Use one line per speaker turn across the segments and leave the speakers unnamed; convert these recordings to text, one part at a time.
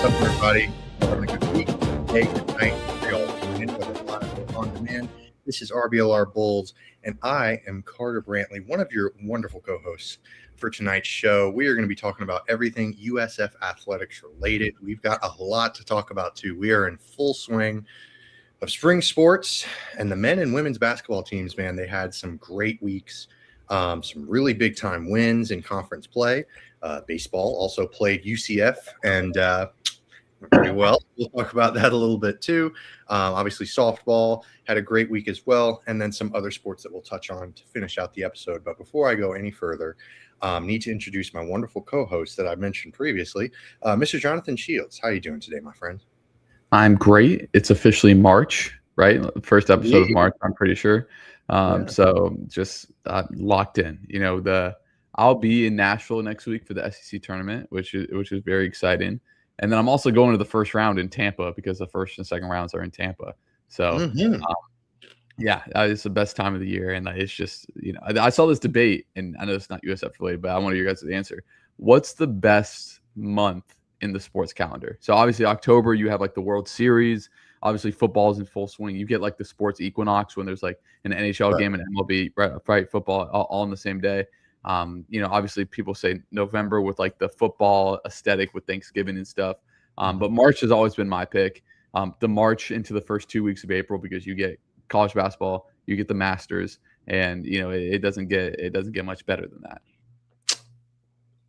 What's up, everybody? Having a good week, day, good night, for y'all tuning in, whether live or on demand. This is RBLR Bulls, and I am Carter Brantley, one of your wonderful co-hosts for tonight's show. We are going to be talking about everything USF athletics related. We've got a lot to talk about, too. We are in full swing of spring sports, and the men and women's basketball teams, man, they had some great weeks, some really big-time wins in conference play. Baseball also played UCF, and pretty well. We'll talk about that a little bit too. Obviously, softball had a great week as well, and then some other sports that we'll touch on to finish out the episode. But before I go any further, need to introduce my wonderful co-host that I mentioned previously, Mr. Jonathan Shields. How are you doing today, my friend?
I'm great. It's officially March, right? First episode of March, I'm pretty sure. So just locked in. I'll be in Nashville next week for the SEC tournament, which is very exciting. And then I'm also going to the first round in Tampa because the first and second rounds are in Tampa. So, it's the best time of the year. And it's just, I saw this debate, and I know it's not USF related, but I want to hear your guys' answer. What's the best month in the sports calendar? So obviously October, you have like the World Series. Obviously football is in full swing. You get like the sports equinox when there's like an NHL game and MLB, right? Football all on the same day. Obviously people say November with like the football aesthetic with Thanksgiving and stuff. But March has always been my pick. The March into the first 2 weeks of April, because you get college basketball, you get the Masters, and it doesn't get much better than that.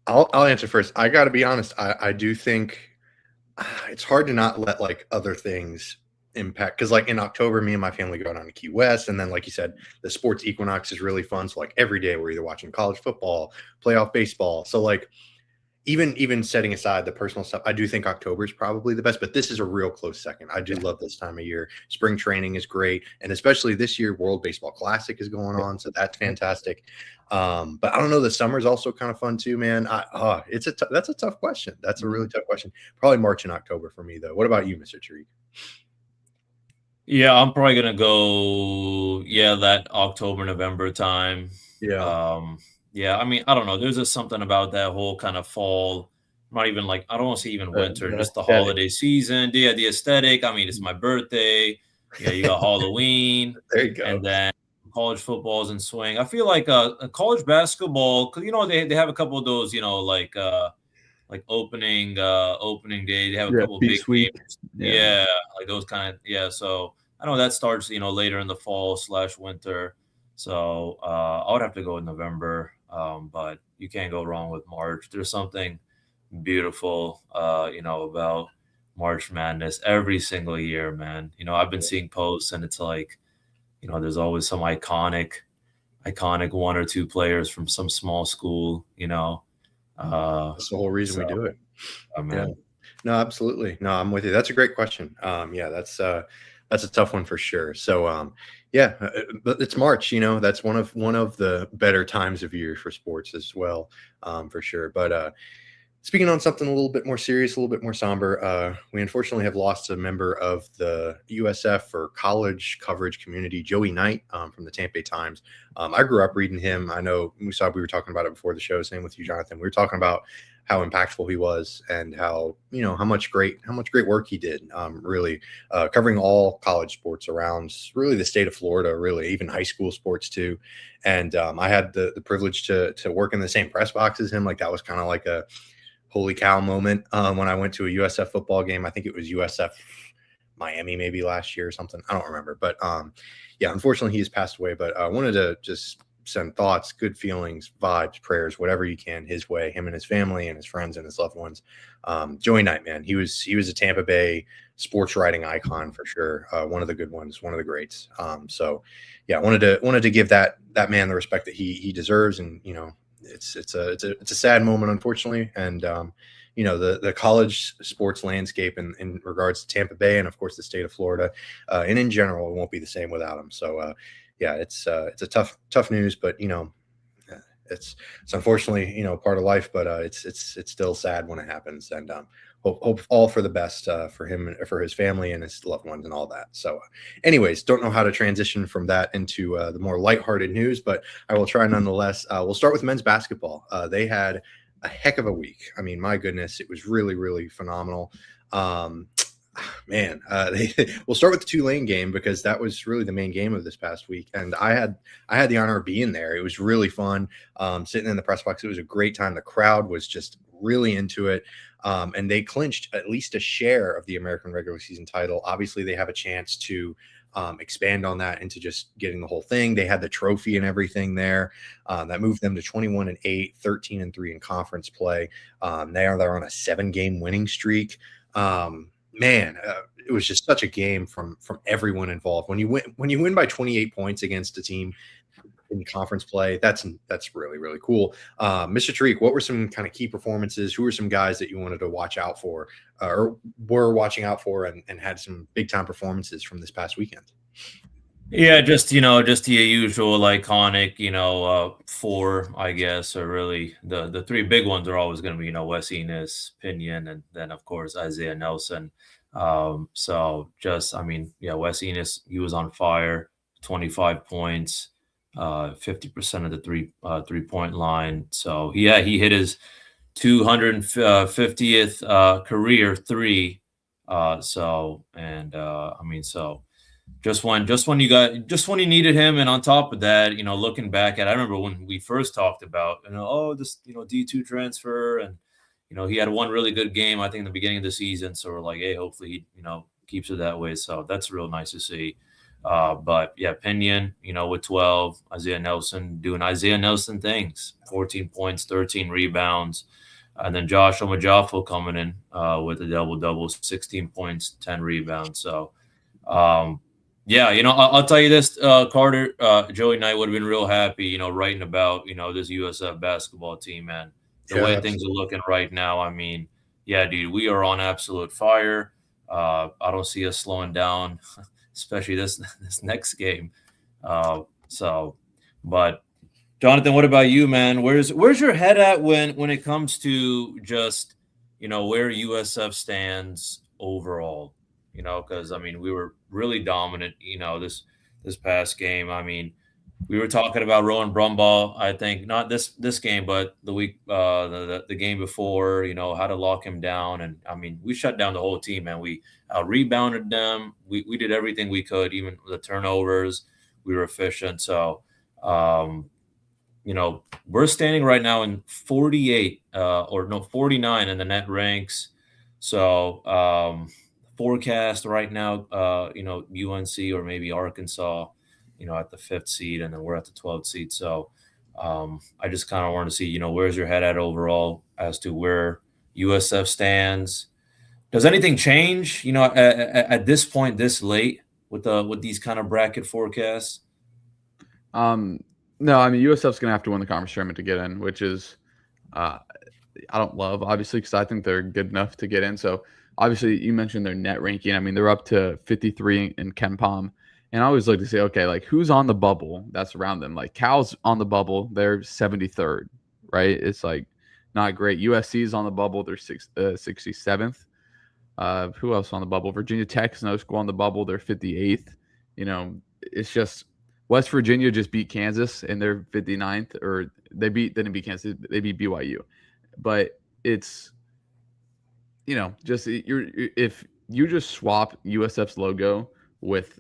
I'll answer first. I got to be honest. I do think it's hard to not let like other things impact, because like in October, me and my family go down to Key West, and then like you said, the sports equinox is really fun. So like every day we're either watching college football, playoff baseball. So like even setting aside the personal stuff, I do think October is probably the best, but this is a real close second. I do love this time of year. Spring training is great, and especially this year, World Baseball Classic is going on, so that's fantastic. But I don't know, the summer is also kind of fun too, man. That's a tough question. That's a really tough question. Probably March and October for me, though. What about you, Mr. Tariq?
Yeah, I'm probably gonna go. That October, November time. I mean, I don't know. There's just something about that whole kind of fall. Not even like, I don't want to say even winter, just the holiday season. Yeah, the aesthetic. I mean, it's my birthday. Yeah, you got Halloween.
There you go.
And then college football's in swing. I feel like a college basketball, because they have a couple of those, like opening day. They have a couple of big games. Yeah, like those kind of So I know that starts later in the fall / winter. So I would have to go in November, but you can't go wrong with March. There's something beautiful, about March Madness every single year, man. I've been seeing posts, and it's like, there's always some iconic 1 or 2 players from some small school.
That's the whole reason we do it.
Yeah.
No, absolutely. No, I'm with you. That's a great question. That's a tough one for sure. So, but it's March. That's one of the better times of year for sports as well, for sure. But speaking on something a little bit more serious, a little bit more somber, we unfortunately have lost a member of the USF or college coverage community, Joey Knight, from the Tampa Bay Times. I grew up reading him. I know we were talking about it before the show. Same with you, Jonathan. We were talking about how impactful he was, and how how much great work he did, really covering all college sports around really the state of Florida, really even high school sports too. And I had the privilege to work in the same press box as him. Like that was kind of like a holy cow moment when I went to a USF football game. I think it was USF Miami maybe last year or something. I don't remember, but unfortunately he has passed away. But I wanted to just send thoughts, good feelings, vibes, prayers, whatever you can his way, him and his family and his friends and his loved ones. Joey Knight, man, he was a Tampa Bay sports writing icon for sure. One of the good ones, one of the greats. Wanted to give that man the respect that he deserves. And it's a sad moment, unfortunately. And the college sports landscape in regards to Tampa Bay and of course the state of Florida, and in general, it won't be the same without him. So it's a tough news, but it's unfortunately part of life, but it's still sad when it happens. And hope all for the best for him, for his family and his loved ones and all that. So anyways, don't know how to transition from that into the more lighthearted news, but I will try nonetheless. We'll start with men's basketball. They had a heck of a week. I mean, my goodness, it was really, really phenomenal. Man, we'll start with the Tulane game because that was really the main game of this past week, and I had the honor of being there. It was really fun, sitting in the press box. It was a great time. The crowd was just really into it, and they clinched at least a share of the American regular season title. Obviously, they have a chance to expand on that into just getting the whole thing. They had the trophy and everything there. That moved them to 21-8, 13-3 in conference play. They're on a 7-game winning streak. Man, it was just such a game from everyone involved. When you win by 28 points against a team in conference play, that's really, really cool. Mr. Tariq, what were some kind of key performances? Who were some guys that you wanted to watch out for, or were watching out for, and had some big time performances from this past weekend?
Yeah, just the usual iconic, 4, I guess, or really the 3 big ones are always going to be, Wes Enos, Pinion, and then of course Isaiah Nelson. So just, Wes Enos, he was on fire, 25 points, 50% of the 3-point line. So he hit his 250th career 3. So just when you needed him, and on top of that, looking back at, I remember when we first talked about, this D2 transfer, and he had one really good game, I think, in the beginning of the season. So we're like, hey, hopefully he keeps it that way. So that's real nice to see. But yeah, Pinion, with 12, Isaiah Nelson doing Isaiah Nelson things, 14 points, 13 rebounds. And then Josh Omajafo coming in with a double-double, 16 points, 10 rebounds. So, yeah, I'll tell you this, Carter, Joey Knight would have been real happy, writing about, this USF basketball team, man. The way things are looking right now, yeah, dude, we are on absolute fire. I don't see us slowing down, especially this next game. But Jonathan, what about you, man? Where's your head at when it comes to just, where USF stands overall? Because we were really dominant, this past game. We were talking about Rowan Brumbaugh, I think, not this game, but the week, the game before, how to lock him down. And we shut down the whole team, man. We rebounded them. We did everything we could, even the turnovers. We were efficient. So, we're standing right now in 49 in the net ranks. So, forecast right now, UNC or maybe Arkansas, at the 5th seed, and then we're at the 12th seed. So I just kind of want to see, where's your head at overall as to where USF stands. Does anything change, at this point, this late with these kind of bracket forecasts?
No, USF's going to have to win the conference tournament to get in, which is I don't love, obviously, because I think they're good enough to get in. So obviously, you mentioned their net ranking. They're up to 53 in KenPom. And I always like to say, okay, like, who's on the bubble that's around them? Like, Cal's on the bubble. They're 73rd, right? It's, like, not great. USC's on the bubble. They're 67th. Who else on the bubble? Virginia Tech's no school on the bubble. They're 58th. It's just West Virginia just beat Kansas, and they're 59th. Or they didn't beat Kansas. They beat BYU. But it's – just if you just swap USF's logo with,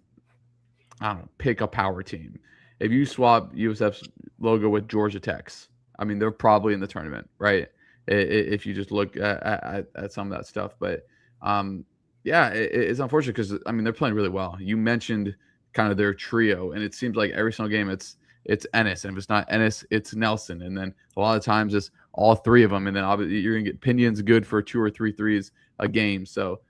I don't know, pick a power team. If you swap USF's logo with Georgia Tech's, they're probably in the tournament, right? If you just look at some of that stuff. But, yeah, it's unfortunate because, they're playing really well. You mentioned kind of their trio, and it seems like every single game it's Ennis. And if it's not Ennis, it's Nelson. And then a lot of times it's all 3 of them. And then obviously you're going to get Pinion's good for 2 or 3 threes a game. So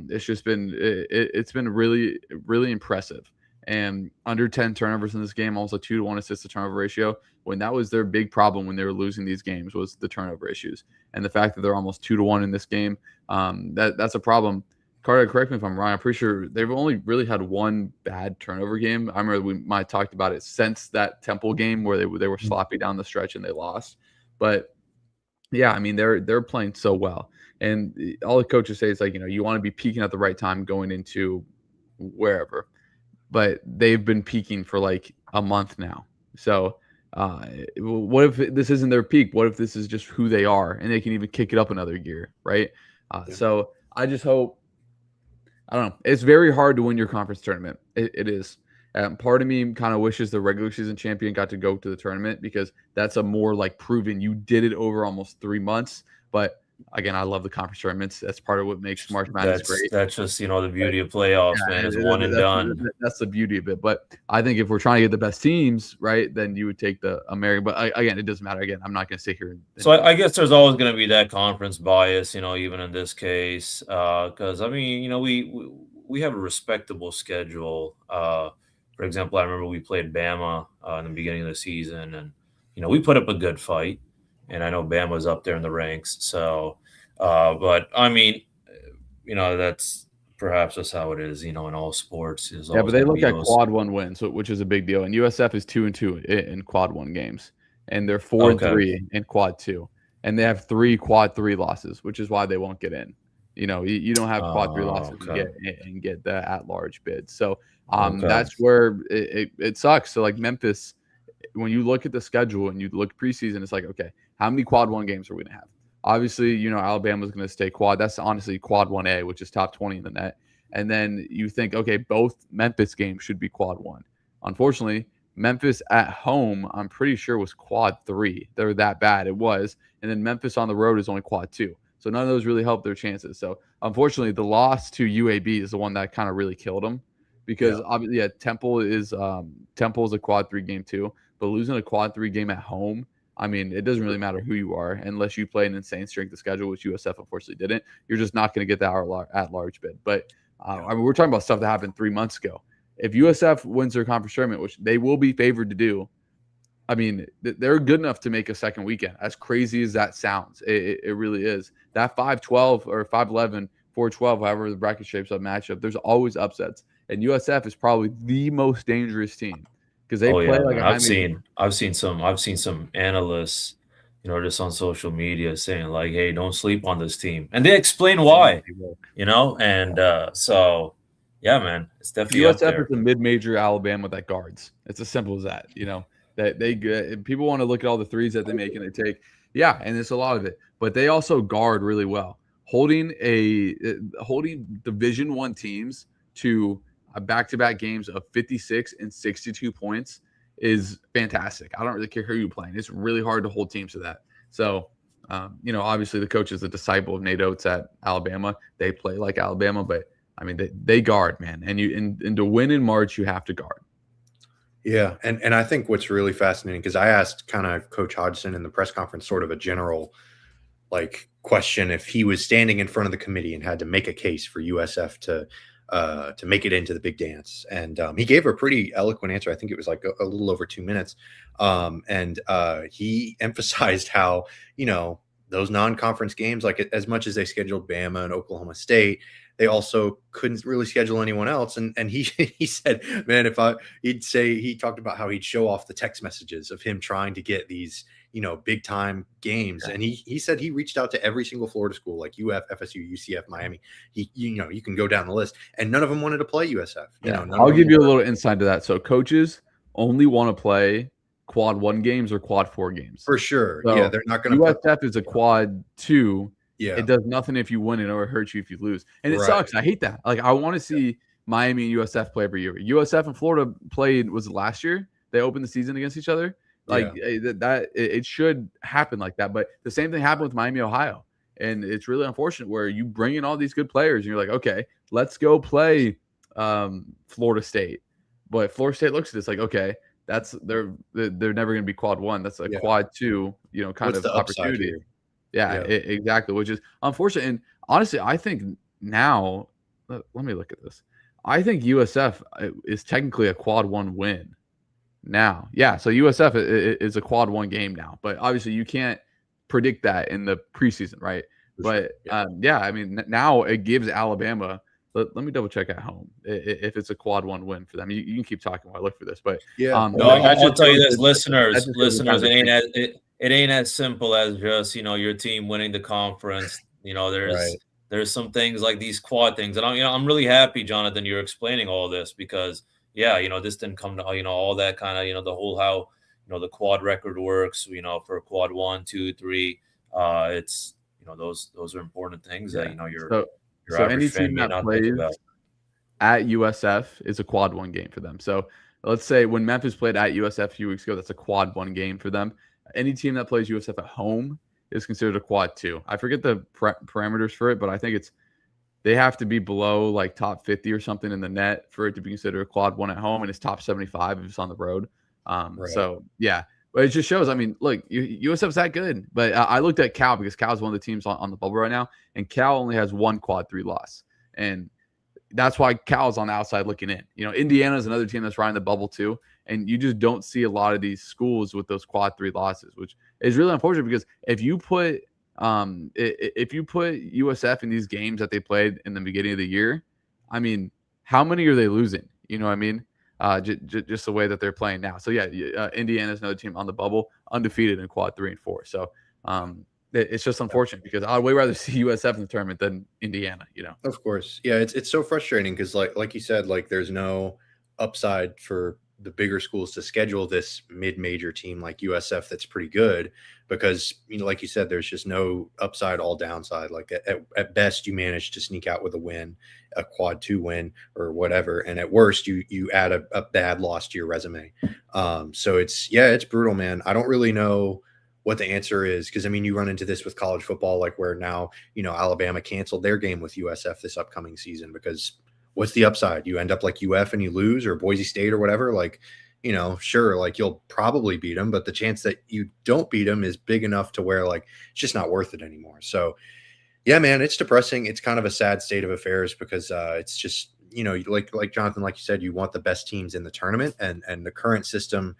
it's just been it's been really, really impressive. And under 10 turnovers in this game, almost a 2-to-1 assist to turnover ratio. When that was their big problem when they were losing these games, was the turnover issues. And the fact that they're almost 2-to-1 in this game, that's a problem. Carter, correct me if I'm wrong. I'm pretty sure they've only really had one bad turnover game. I remember we might have talked about it since that Temple game where they were sloppy down the stretch and they lost. But yeah, they're playing so well. And all the coaches say is like, you want to be peaking at the right time going into wherever. But they've been peaking for like a month now. So what if this isn't their peak? What if this is just who they are and they can even kick it up another gear, right? So I just hope. I don't know. It's very hard to win your conference tournament. It is. Part of me kind of wishes the regular season champion got to go to the tournament because that's a more like proven you did it over almost 3 months. But again, I love the conference tournaments. That's part of what makes March Madness great.
That's just, the beauty of playoffs, man. It's one and done.
That's the beauty of it. But I think if we're trying to get the best teams, right, then you would take the American. But again, it doesn't matter. Again, I'm not going to sit here.
So I guess there's always going to be that conference bias, even in this case, because we have a respectable schedule. For example, I remember we played Bama in the beginning of the season, and we put up a good fight. And I know Bama's up there in the ranks. So, but I mean, that's perhaps just how it is. In all sports.
Yeah, but they look at quad 1 wins, which is a big deal. And USF is 2-2 in quad 1 games, and they're 4-3 in quad 2, and they have 3 quad 3 losses, which is why they won't get in. You don't have quad 3 losses and get the at-large bid. So that's where it sucks. So like Memphis, when you look at the schedule and you look preseason, it's like, okay, how many quad 1 games are we going to have? Obviously, Alabama's going to stay quad. That's honestly quad 1A, which is top 20 in the net. And then you think, okay, both Memphis games should be quad 1. Unfortunately, Memphis at home, I'm pretty sure was quad 3. They're that bad. It was. And then Memphis on the road is only quad 2. So none of those really helped their chances. So unfortunately, the loss to UAB is the one that kind of really killed them, because obviously, Temple is a quad 3 game too. But losing a quad 3 game at home, I mean, it doesn't really matter who you are unless you play an insane strength of schedule, which USF unfortunately didn't. You're just not going to get that at-large bid. But we're talking about stuff that happened 3 months ago. If USF wins their conference tournament, which they will be favored to do, I mean, they're good enough to make a second weekend. As crazy as that sounds, it really is. That 5-12 or 5-11, 4-12, however the bracket shapes up matchup, there's always upsets. And USF is probably the most dangerous team because they play like
I've seen some analysts, just on social media saying like, hey, don't sleep on this team. And they explain why, so yeah, man, it's definitely
USF is a mid-major Alabama that guards. It's as simple as that, that they get. People want to look at all the threes that they make and they take. Yeah, and it's a lot of it. But they also guard really well. Holding Division I teams to back-to-back games of 56 and 62 points is fantastic. I don't really care who you're playing. It's really hard to hold teams to that. So, obviously the coach is a disciple of Nate Oates at Alabama. They play like Alabama, but I mean, they guard, man. And to win in March, you have to guard.
Yeah, and I think what's really fascinating, because I asked kind of Coach Hodgson in the press conference sort of a general question if he was standing in front of the committee and had to make a case for USF to make it into the big dance, and he gave a pretty eloquent answer. I think it was like a little over 2 minutes, and he emphasized how those non-conference games, like as much as they scheduled Bama and Oklahoma State, they also couldn't really schedule anyone else. And he said, man, he talked about how he'd show off the text messages of him trying to get these, big time games. Yeah. And he said he reached out to every single Florida school, like UF, FSU, UCF, Miami. You can go down the list, and none of them wanted to play USF.
I'll give you a little insight to that. So coaches only want to play quad 1 games or quad 4 games.
For sure.
So
yeah, they're not going to.
USF is a quad 2. Yeah. It does nothing if you win it or it hurts you if you lose. And it sucks. I hate that. Like, I want to see Miami and USF play every year. USF and Florida played, was it last year? They opened the season against each other. Like it should happen like that. But the same thing happened with Miami, Ohio. And it's really unfortunate where you bring in all these good players and you're like, okay, let's go play Florida State. But Florida State looks at this like, okay, they're never going to be quad 1. That's a quad 2, kind of opportunity. Yeah, exactly, which is unfortunate. And honestly, I think now, let me look at this. I think USF is technically a quad 1 win now. Yeah, so USF is a quad 1 game now. But obviously, you can't predict that in the preseason, right? But I mean, now it gives Alabama. Let me double check at home if it's a quad 1 win for them. You can keep talking while I look for this, but
I'll tell you this, listeners, it ain't as simple as just your team winning the conference. There's some things like these quad things, and I'm really happy, Jonathan, you're explaining all this because this didn't come to all that kind of the whole how the quad record works. For quad 1, 2, 3, it's those are important things that you're
So any team that plays at USF is a quad 1 game for them. So let's say when Memphis played at USF a few weeks ago, that's a quad 1 game for them. Any team that plays USF at home is considered a quad 2. I forget the parameters for it, but I think they have to be below like top 50 or something in the net for it to be considered a quad 1 at home, and it's top 75 if it's on the road. So yeah, but it just shows. I mean, look, USF's that good, but I looked at Cal because Cal's one of the teams on the bubble right now, and Cal only has 1 quad 3 loss, and that's why Cal's on the outside looking in. Indiana is another team that's riding the bubble too, and you just don't see a lot of these schools with those quad 3 losses, which is really unfortunate because if you put USF in these games that they played in the beginning of the year, I mean, how many are they losing? You know what I mean? Just the way that they're playing now. So yeah, Indiana is another team on the bubble, undefeated in quad 3 and 4. So it's just unfortunate because I'd way rather see USF in the tournament than Indiana.
Of course, yeah. It's so frustrating because like you said, like there's no upside for the bigger schools to schedule this mid-major team like USF that's pretty good because, like you said, there's just no upside, all downside. Like at best, you manage to sneak out with a win, a quad 2 win or whatever. And at worst, you add a bad loss to your resume. So it's brutal, man. I don't really know what the answer is because, I mean, you run into this with college football, like where now, Alabama canceled their game with USF this upcoming season because what's the upside? You end up like UF and you lose, or Boise State or whatever. Like, sure, like you'll probably beat them, but the chance that you don't beat them is big enough to where like it's just not worth it anymore. So, yeah, man, it's depressing. It's kind of a sad state of affairs because it's just like Jonathan, like you said, you want the best teams in the tournament, and the current system.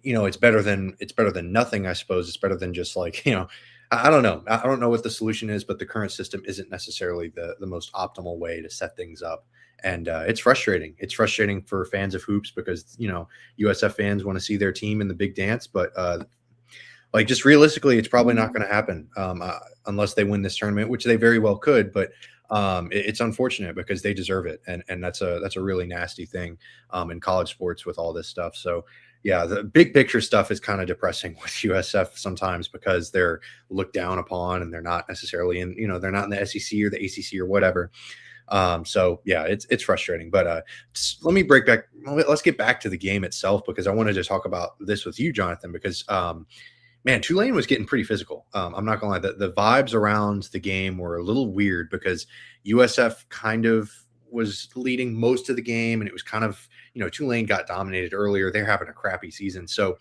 It's better than nothing. I suppose it's better than just like I don't know. I don't know what the solution is, but the current system isn't necessarily the most optimal way to set things up. And it's frustrating. It's frustrating for fans of hoops because, USF fans want to see their team in the big dance. But like just realistically, it's probably not going to happen unless they win this tournament, which they very well could. But it's unfortunate because they deserve it. And that's a really nasty thing in college sports with all this stuff. So, yeah, the big picture stuff is kind of depressing with USF sometimes because they're looked down upon and they're not necessarily in, they're not in the SEC or the ACC or whatever. So yeah, it's frustrating, but let's get back to the game itself because I wanted to talk about this with you, Jonathan, because man, Tulane was getting pretty physical. I'm not gonna lie, the vibes around the game were a little weird because USF kind of was leading most of the game, and it was kind of, Tulane got dominated earlier. They're having a crappy season. So,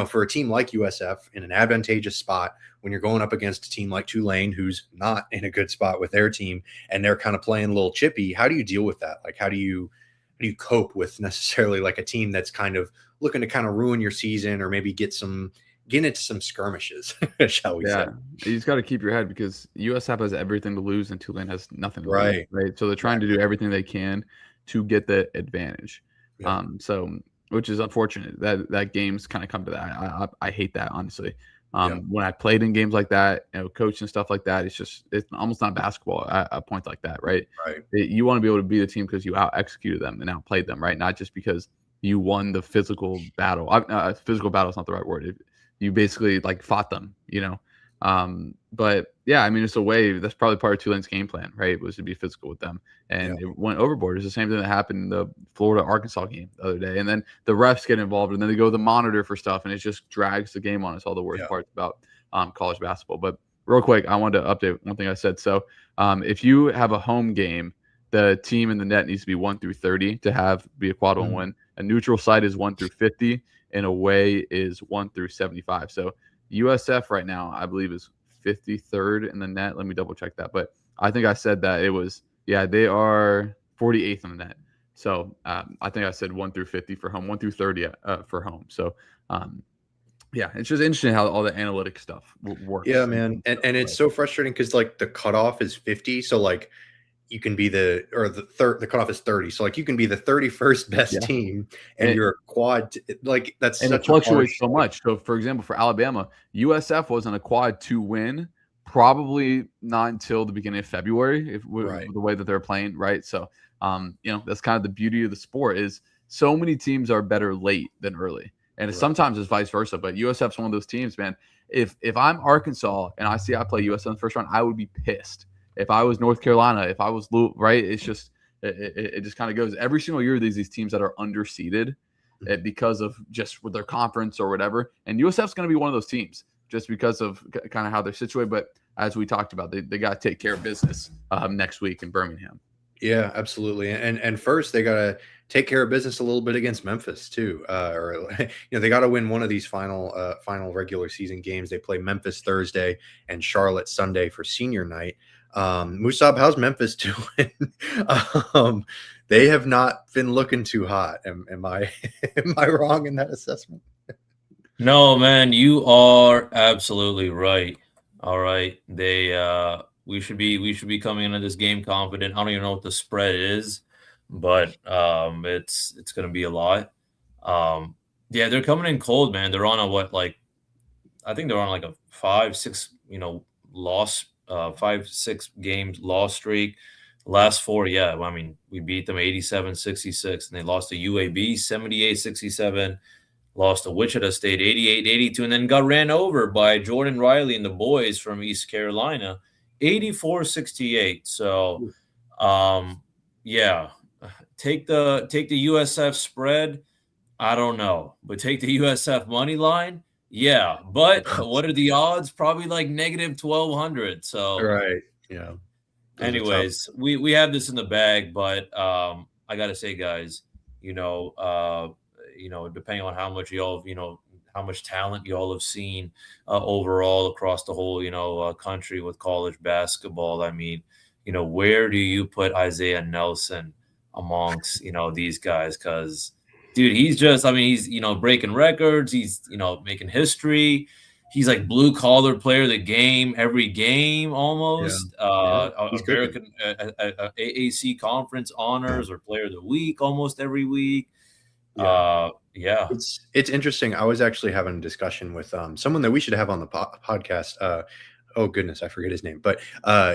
for a team like USF in an advantageous spot, when you're going up against a team like Tulane, who's not in a good spot with their team, and they're kind of playing a little chippy, how do you deal with that? Like, how do you cope with necessarily like a team that's kind of looking to kind of ruin your season or maybe get into some skirmishes, shall we say?
You just got to keep your head because USF has everything to lose and Tulane has nothing to lose, right? So they're trying to do everything they can to get the advantage. Yeah. So which is unfortunate that games kind of come to that. I hate that, honestly. When I played in games like that, coach and stuff like that, it's almost not basketball at a point like that, right? You want to be able to beat the team because you out executed them and outplayed them, right? Not just because you won the physical battle. Physical battle is not the right word. You basically like fought them, but yeah, I mean, it's a way that's probably part of Tulane's game plan, right? Was to be physical with them, and it went overboard. It's the same thing that happened in the Florida-Arkansas game the other day, and then the refs get involved, and then they go to the monitor for stuff, and it just drags the game on. It's all the worst parts about college basketball. But real quick, I wanted to update one thing I said. So if you have a home game, the team in the net needs to be 1 through 30 to be a quad 1 win. A neutral site is 1 through 50, and away is 1 through 75. So USF right now, I believe, is 53rd in the net. Let me double check that. But I think I said that it was, they are 48th in the net. So I think I said 1 through 50 for home, 1 through 30 for home. So it's just interesting how all the analytic stuff works.
Yeah, man. And it's so frustrating because like the cutoff is 50. So like you can be the cutoff is 30. So like you can be the 31st best team and you're a quad, like that's
and it fluctuates so much. So for example, for Alabama, USF wasn't a quad 2 win, probably not until the beginning of February, with the way that they're playing, right? So that's kind of the beauty of the sport is so many teams are better late than early. And sometimes it's vice versa, but USF's one of those teams, man. If I'm Arkansas and I play USF in the first round, I would be pissed. if I was North Carolina, if I was right, it's just it just kind of goes every single year. These teams that are underseeded because of just with their conference or whatever, and USF's going to be one of those teams just because of kind of how they're situated. But as we talked about, they got to take care of business next week in Birmingham.
Yeah, absolutely. And first they got to take care of business a little bit against Memphis too. Or they got to win one of these final regular season games. They play Memphis Thursday and Charlotte Sunday for senior night. Musab, how's Memphis doing? They have not been looking too hot. Am I wrong in that assessment?
No, man, you are absolutely right. All right. We should be coming into this game confident. I don't even know what the spread is, but it's going to be a lot. Yeah, they're coming in cold, man. They're on I think they're on like a 5-6 loss 5-6 games loss streak. Last 4, yeah, I mean, we beat them 87-66, and they lost to UAB 78-67, lost to Wichita State 88-82, and then got ran over by Jordan Riley and the boys from East Carolina 84-68. So, yeah, take the USF spread. I don't know, but take the USF money line. Yeah, but what are the odds? Probably like negative 1,200. So,
right, yeah.
Anyways, we have this in the bag, but I gotta say, guys, depending on how much y'all, how much talent y'all have seen overall across the whole, country with college basketball. I mean, where do you put Isaiah Nelson amongst, these guys? Because, dude, he's breaking records. He's, making history. He's like blue collar player of the game every game almost. American AAC conference honors or player of the week almost every week. Yeah.
It's interesting. I was actually having a discussion with someone that we should have on the podcast. Oh goodness, I forget his name, but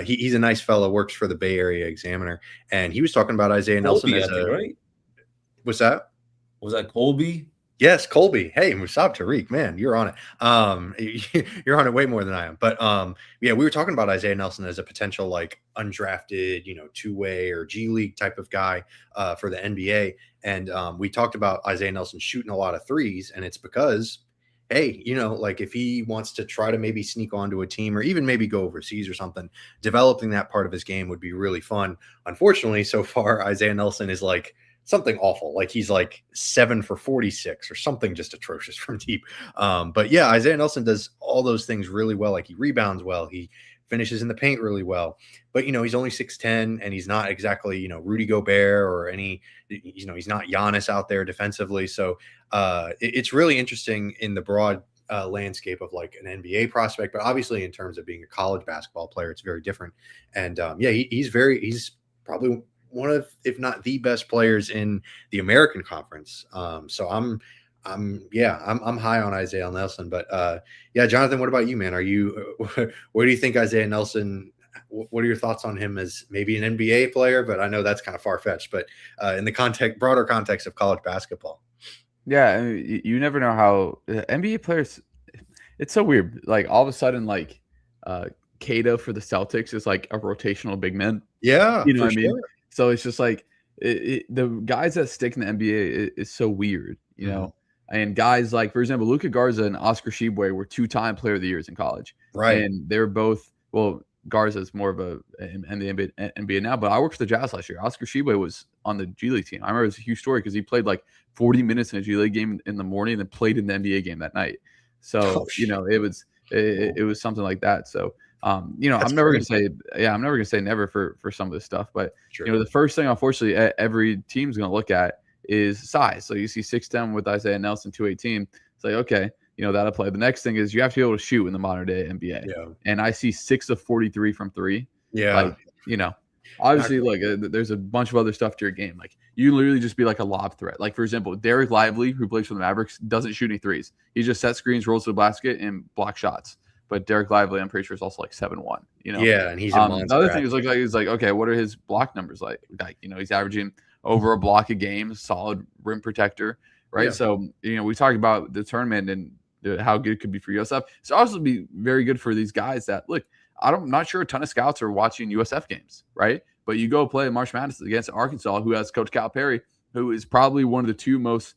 he's a nice fellow, works for the Bay Area Examiner, and he was talking about Isaiah Nelson
right?
What's that?
Was that Colby?
Yes, Colby. Hey, Musab Tariq, man, you're on it. You're on it way more than I am. But we were talking about Isaiah Nelson as a potential like undrafted, two-way or G League type of guy for the NBA. And we talked about Isaiah Nelson shooting a lot of threes, and it's because, hey, like if he wants to try to maybe sneak onto a team or even maybe go overseas or something, developing that part of his game would be really fun. Unfortunately, so far, Isaiah Nelson is like something awful. Like he's like 7 for 46 or something just atrocious from deep. But yeah, Isaiah Nelson does all those things really well. Like he rebounds well. He finishes in the paint really well. But, he's only 6'10", and he's not exactly, Rudy Gobert or he's not Giannis out there defensively. So it's really interesting in the broad landscape of like an NBA prospect. But obviously in terms of being a college basketball player, it's very different. And he's probably one of, if not the best players in the American Conference. So I'm high on Isaiah Nelson. But Jonathan, what about you, man? Where do you think Isaiah Nelson? What are your thoughts on him as maybe an NBA player? But I know that's kind of far fetched. But in the broader context of college basketball.
Yeah, I mean, you never know how NBA players. It's so weird. Like all of a sudden, like Cato for the Celtics is like a rotational big man.
Yeah,
you know what I mean. So it's just like the guys that stick in the NBA is so weird, And guys like, for example, Luka Garza and Oscar Tshiebwe were 2-time Player of the Years in college,
right?
And they're both Garza's more of a in the NBA now, but I worked for the Jazz last year. Oscar Tshiebwe was on the G League team. I remember it was a huge story because he played like 40 minutes in a G League game in the morning and then played in the NBA game that night. So it was something like that. So. I'm never gonna say never for some of this stuff, but the first thing, unfortunately, every team's gonna look at is size. So you see 6'10" with Isaiah Nelson, 218. It's like, okay, that'll play. The next thing is you have to be able to shoot in the modern day NBA.
Yeah.
And I see 6 of 43 from 3.
Yeah.
Like, obviously, there's a bunch of other stuff to your game. Like you literally just be like a lob threat. Like for example, Derek Lively, who plays for the Mavericks, doesn't shoot any threes. He just sets screens, rolls to the basket, and blocks shots. But Derek Lively, I'm pretty sure, is also like 7'1".
Yeah, and he's a monster.
The other thing is he's like, okay, what are his block numbers like? Like, he's averaging over a block a game, solid rim protector, right? Yeah. So, we talked about the tournament and how good it could be for USF. It's also be very good for these guys that look. I'm not sure a ton of scouts are watching USF games, right? But you go play March Madness against Arkansas, who has Coach Calipari, who is probably one of the two most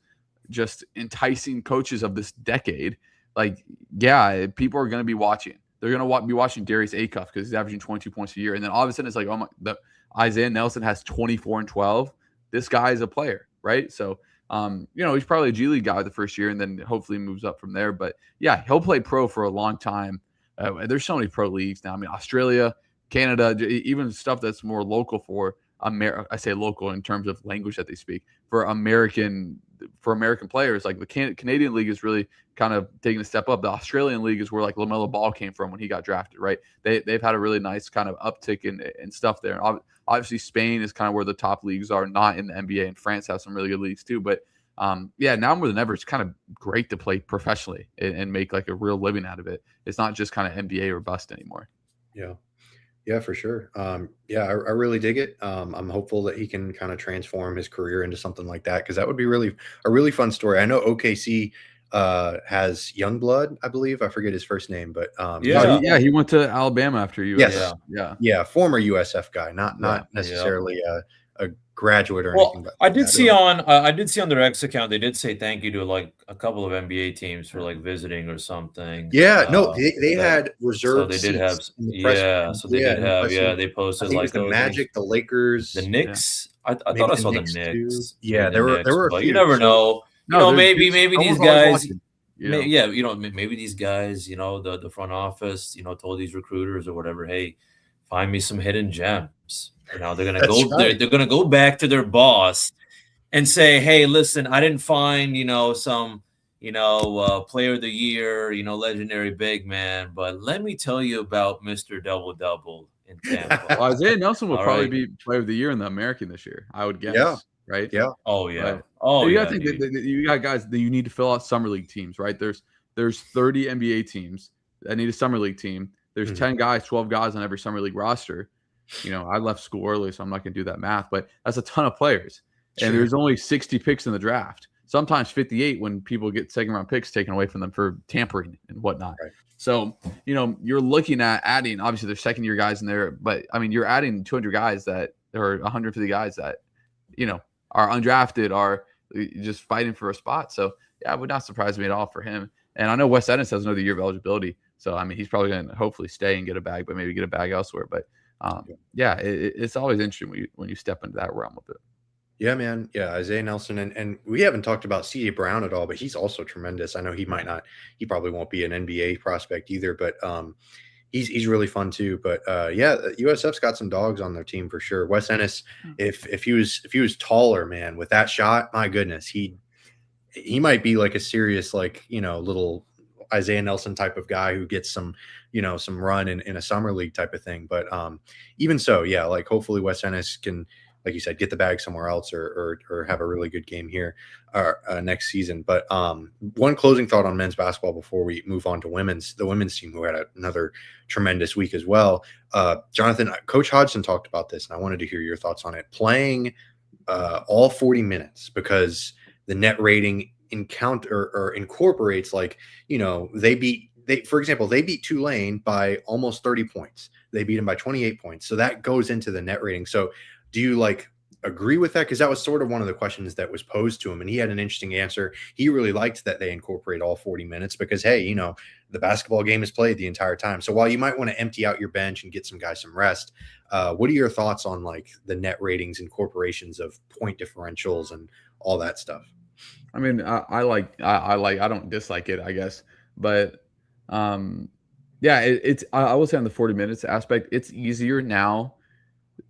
just enticing coaches of this decade. Like, yeah, people are going to be watching. They're going to be watching Darius Acuff because he's averaging 22 points a year. And then all of a sudden it's like, oh my, Isaiah Nelson has 24 and 12. This guy is a player, right? So, he's probably a G League guy the first year and then hopefully moves up from there. But yeah, he'll play pro for a long time. There's so many pro leagues now. I mean, Australia, Canada, even stuff that's more local for I say local in terms of language that they speak for American players. Like the Canadian League is really kind of taking a step up. The Australian League is where like LaMelo Ball came from when he got drafted, right? They've had a really nice kind of uptick in stuff there. And obviously, Spain is kind of where the top leagues are, not in the NBA, and France has some really good leagues too. But now more than ever, it's kind of great to play professionally and make like a real living out of it. It's not just kind of NBA or bust anymore.
Yeah, for sure. I really dig it. I'm hopeful that he can kind of transform his career into something like that because that would be a really fun story. I know OKC has Youngblood, I believe. I forget his first name, but
he went to Alabama after USF.
Yes, former USF guy, not necessarily a graduate or anything.
I did see on their X account they did say thank you to like a couple of NBA teams for like visiting or something.
Yeah, they had reserved.
So they did have they posted like
the Magic, the Lakers,
the Knicks. I thought I saw the Knicks.
Too. Yeah, there were a few.
You never know. Maybe these guys. Maybe these guys, the front office, told these recruiters or whatever, hey, find me some hidden gems. They're gonna go. Right. They're gonna go back to their boss and say, "Hey, listen, I didn't find some player of the year, legendary big man, but let me tell you about Mr. Double Double in Tampa."
Isaiah Nelson will probably be player of the year in the American this year, I would guess.
Yeah.
Right?
Yeah.
Oh yeah.
Right. Oh, you got to think that you got guys that you need to fill out summer league teams, right? There's 30 NBA teams that need a summer league team. There's 10 guys, 12 guys on every summer league roster. I left school early, so I'm not going to do that math, but that's a ton of players. Sure. And there's only 60 picks in the draft. Sometimes 58 when people get second-round picks taken away from them for tampering and whatnot. Right. So, you're looking at adding, obviously there's second-year guys in there, but, you're adding 200 guys that – or 150 guys that, are undrafted, are just fighting for a spot. So, yeah, it would not surprise me at all for him. And I know Wes Ennis has another year of eligibility. So, he's probably going to hopefully stay and get a bag, but maybe get a bag elsewhere. But, it's always interesting when you step into that realm with it.
Yeah, man. Yeah, Isaiah Nelson. And we haven't talked about C.J. Brown at all, but he's also tremendous. I know he probably won't be an NBA prospect either, but he's really fun too. But USF's got some dogs on their team for sure. Wes Ennis, if he was taller, man, with that shot, my goodness, he might be like a serious, little Isaiah Nelson type of guy who gets some run in a summer league type of thing. But even so, yeah, like hopefully Wes Ennis can, like you said, get the bag somewhere else or have a really good game here next season. But one closing thought on men's basketball before we move on to the women's team, who had another tremendous week as well. Jonathan, Coach Hodgson talked about this, and I wanted to hear your thoughts on it. Playing all 40 minutes because the net rating incorporates for example, they beat Tulane by almost 30 points. They beat them by 28 points. So that goes into the net rating. So do you agree with that? Because that was sort of one of the questions that was posed to him, and he had an interesting answer. He really liked that they incorporate all 40 minutes because, hey, the basketball game is played the entire time. So while you might want to empty out your bench and get some guys some rest, what are your thoughts on the net ratings, incorporations of point differentials and all that stuff?
I mean, I don't dislike it, I guess, but I will say on the 40 minutes aspect, it's easier now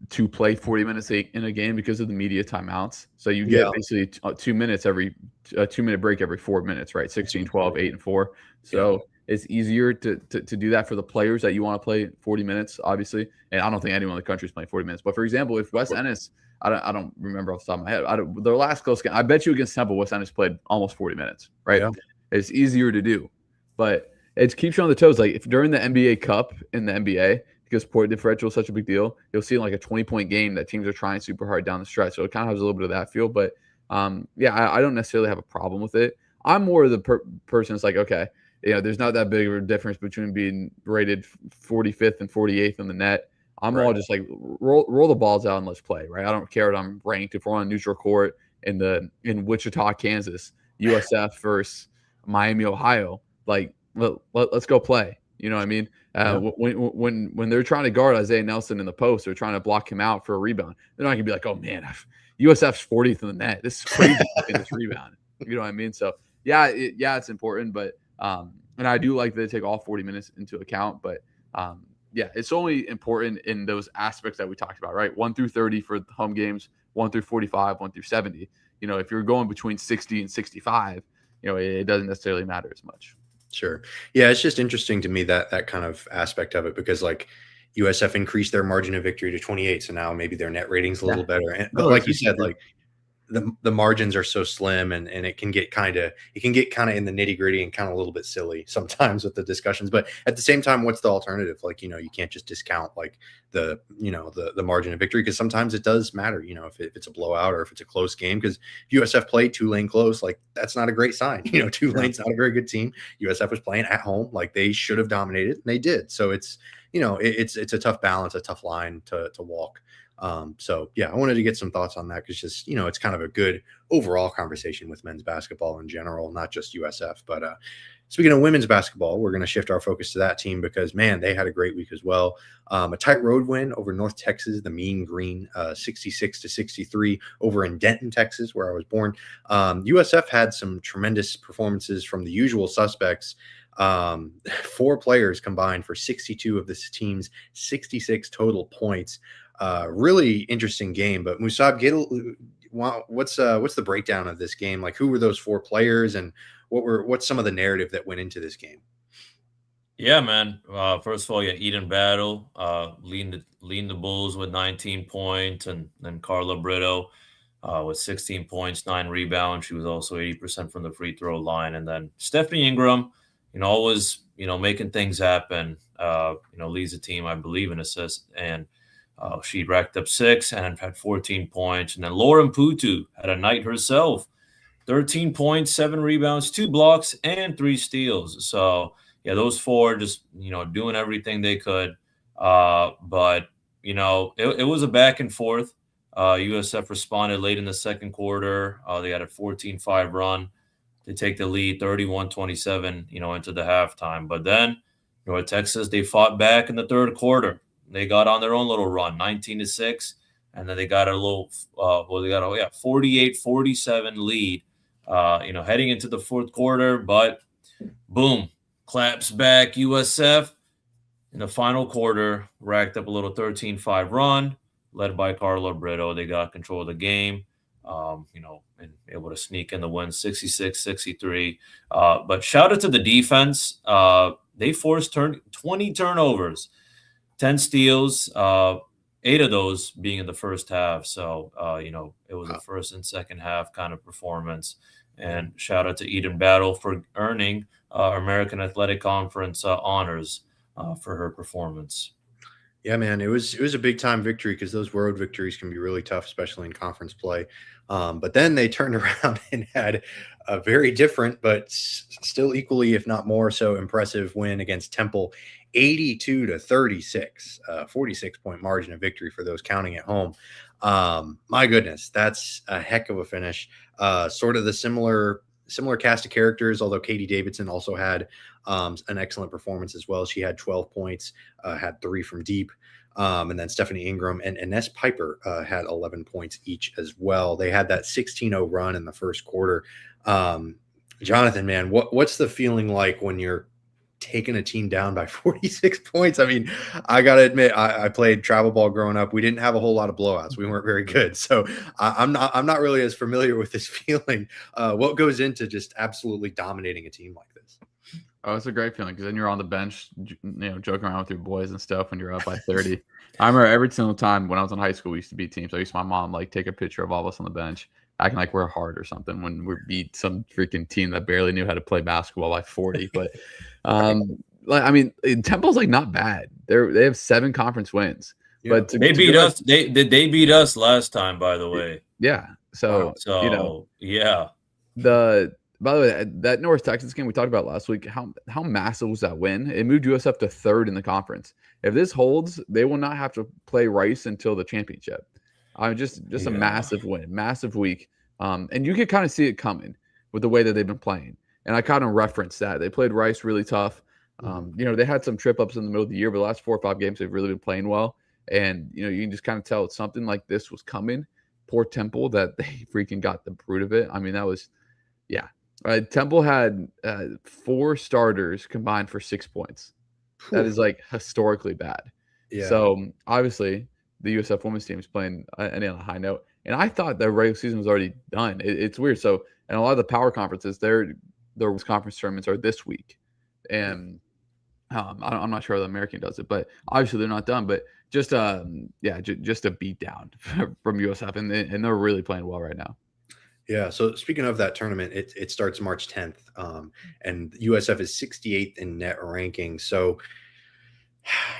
to play 40 minutes in a game because of the media timeouts. So you get basically 2 minutes every 2-minute break every 4 minutes, right? 16, 12, 8, and 4. So it's easier to do that for the players that you want to play 40 minutes, obviously. And I don't think anyone in the country is playing 40 minutes. But for example, if Wes Ennis, I don't remember off the top of my head, their last close game, I bet you against Temple, Wes Ennis played almost 40 minutes, right? Yeah. It's easier to do. But it keeps you on the toes. Like if during the NBA Cup in the NBA, because point differential is such a big deal, you'll see like a 20-point game that teams are trying super hard down the stretch. So it kind of has a little bit of that feel. But I don't necessarily have a problem with it. I'm more of the person that's like, okay, there's not that big of a difference between being rated 45th and 48th in the net. I'm all just like roll the balls out and let's play, right? I don't care what I'm ranked. If we're on a neutral court in Wichita, Kansas, USF versus Miami, Ohio, like let's go play. You know what I mean? When they're trying to guard Isaiah Nelson in the post, they're trying to block him out for a rebound. They're not gonna be like, oh man, USF's 40th in the net. This is crazy in this rebound. You know what I mean? So it's important, but and I do like that they take all 40 minutes into account, but it's only important in those aspects that we talked about, right? 1 through 30 for home games, 1 through 45, 1 through 70. If you're going between 60 and 65, it doesn't necessarily matter as much.
Sure. Yeah, it's just interesting to me that kind of aspect of it, because like USF increased their margin of victory to 28, so now maybe their net rating's a little better. But like you said, like the margins are so slim, and it can get kind of in the nitty gritty and kind of a little bit silly sometimes with the discussions. But at the same time, what's the alternative? Like, you can't just discount like the margin of victory, because sometimes it does matter, if it's a blowout or if it's a close game, because USF played Tulane close, like that's not a great sign. Tulane's not a very good team. USF was playing at home, like they should have dominated, and they did. So it's a tough balance, a tough line to walk. So yeah, I wanted to get some thoughts on that, because just, it's kind of a good overall conversation with men's basketball in general, not just USF. But speaking of women's basketball, we're going to shift our focus to that team, because man, they had a great week as well. A tight road win over North Texas, the Mean Green, 66-63 over in Denton, Texas, where I was born. USF had some tremendous performances from the usual suspects. 4 players combined for 62 of this team's 66 total points. Really interesting game. But Musab, what's the breakdown of this game? Like, who were those 4 players, and what's some of the narrative that went into this game?
Yeah, man. First of all, Eden Battle leading the Bulls with 19 points, and then Carla Brito with 16 points, 9 rebounds. She was also 80% from the free throw line. And then Stephanie Ingram, always making things happen. Leads the team, I believe, in assists, and she racked up 6 and had 14 points. And then Lauren Putu had a night herself, 13 points, 7 rebounds, 2 blocks, and 3 steals. So yeah, those 4 just doing everything they could. But it was a back and forth. USF responded late in the second quarter. They had a 14-5 run. They take the lead 31-27, into the halftime. But then North Texas, they fought back in the third quarter. They got on their own little run, 19-6, and then they got a little 48-47 lead, heading into the fourth quarter. But boom, claps back. USF in the final quarter racked up a little 13-5 run, led by Carla Brito. They got control of the game, and able to sneak in the win, 66-63. But shout out to the defense. They forced 20 turnovers. 10 steals, 8 of those being in the first half. So, it was a first and second half kind of performance. And shout out to Eden Battle for earning American Athletic Conference honors for her performance.
Yeah, man, it was a big time victory, because those road victories can be really tough, especially in conference play. But then they turned around and had a very different, but still equally, if not more so, impressive win against Temple, 82-36, 46-point margin of victory for those counting at home. My goodness, that's a heck of a finish. Sort of the similar cast of characters, although Katie Davidson also had an excellent performance as well. She had 12 points, had 3 from deep. And then Stephanie Ingram and Ness Piper had 11 points each as well. They had that 16-0 run in the first quarter. Jonathan, man, what's the feeling like when you're taking a team down by 46 points? I mean, I got to admit, I played travel ball growing up. We didn't have a whole lot of blowouts. We weren't very good. So I'm not really as familiar with this feeling. What goes into just absolutely dominating a team like this?
Oh, it's a great feeling, because then you're on the bench, joking around with your boys and stuff when you're up by 30. I remember every single time when I was in high school, we used to beat teams. I used to my mom take a picture of all of us on the bench, acting like we're hard or something when we beat some freaking team that barely knew how to play basketball by 40. But Temple's not bad. They have 7 conference wins. Yeah. But
they beat us. They beat us last time, by the way.
Yeah. So
yeah.
By the way, that North Texas game we talked about last week, how massive was that win? It moved USF to 3rd in the conference. If this holds, they will not have to play Rice until the championship. Just a massive win, massive week. And you could kind of see it coming with the way that they've been playing. And I kind of referenced that. They played Rice really tough. They had some trip ups in the middle of the year, but the last 4 or 5 games, they've really been playing well. And, you can just kind of tell something like this was coming. Poor Temple that they freaking got the brute of it. I mean, that was, yeah. Temple had 4 starters combined for 6 points. That is like historically bad. Yeah. So obviously the USF women's team is playing on a high note. And I thought the regular season was already done. It's weird. So, and a lot of the power conferences, their conference tournaments are this week. And I'm not sure how the American does it, but obviously they're not done. But just a beat down from USF, and they're really playing well right now.
Yeah. So speaking of that tournament, it starts March 10th, and USF is 68th in net ranking. So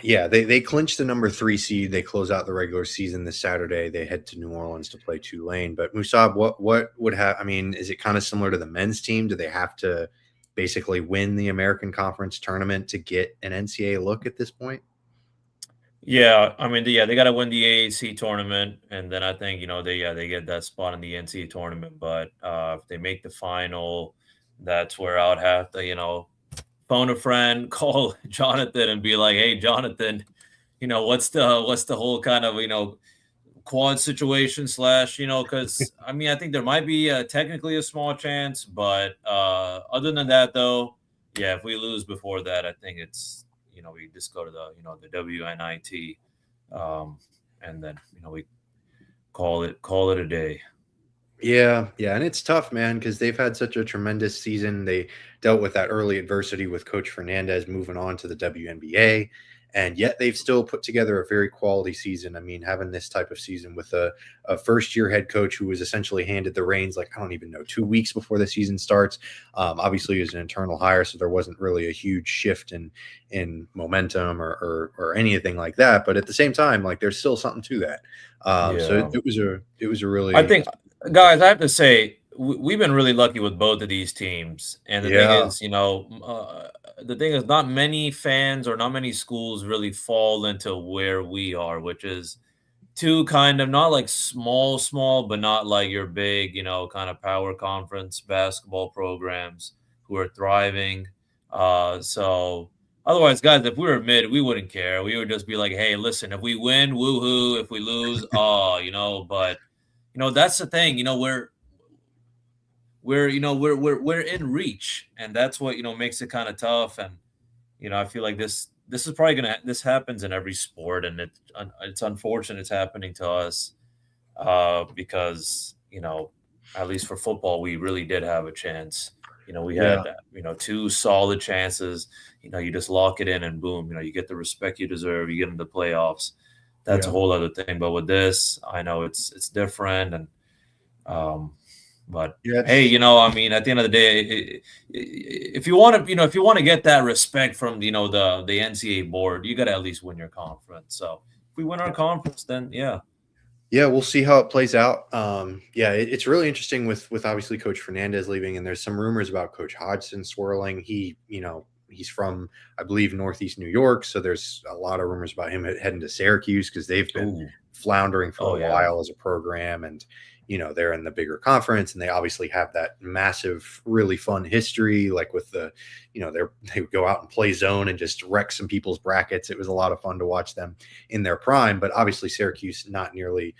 yeah, they clinched the number 3 seed. They close out the regular season this Saturday. They head to New Orleans to play Tulane. But Musab, what would have? I mean, is it kind of similar to the men's team? Do they have to basically win the American Conference tournament to get an NCAA look at this point?
Yeah, I mean, they got to win the AAC tournament, and then I think they get that spot in the NCAA tournament. But if they make the final, that's where I would have to phone a friend, call Jonathan, and be like, "Hey, Jonathan, what's the whole kind of quad situation / because I mean, I think there might be technically a small chance, but other than that, though, yeah, if we lose before that, I think it's we just go to the WNIT, and then we call it a day.
Yeah, and it's tough, man, because they've had such a tremendous season. They dealt with that early adversity with Coach Fernandez moving on to the WNBA, and yet they've still put together a very quality season. I mean, having this type of season with a first-year head coach who was essentially handed the reins, I don't even know, 2 weeks before the season starts. Obviously, it was an internal hire, so there wasn't really a huge shift in momentum or anything like that. But at the same time, there's still something to that. So it was a really.
I think, guys, I have to say, we've been really lucky with both of these teams. And the thing is, not many fans or not many schools really fall into where we are, which is 2 kind of not like small, but not like your big, kind of power conference basketball programs who are thriving. So otherwise, guys, if we were mid, we wouldn't care. We would just be like, hey, listen, if we win, woohoo. If we lose, but that's the thing, we're in reach, and that's what makes it kind of tough. And I feel like this is probably this happens in every sport, and it's unfortunate it's happening to us, because at least for football we really did have a chance. We had 2 solid chances. You just lock it in and boom, you get the respect you deserve, you get into the playoffs. That's a whole other thing. But with this, I know it's different. And but hey, I mean, at the end of the day, if you want to get that respect from the NCAA board, you got to at least win your conference. So if we win our conference, then yeah,
we'll see how it plays out. It's really interesting with obviously Coach Fernandez leaving, and there's some rumors about Coach Hodgson swirling. He's from, I believe, Northeast New York, so there's a lot of rumors about him heading to Syracuse because they've been floundering for a while as a program, and they're in the bigger conference, and they obviously have that massive, really fun history, with the, they would go out and play zone and just wreck some people's brackets. It was a lot of fun to watch them in their prime, but obviously Syracuse not nearly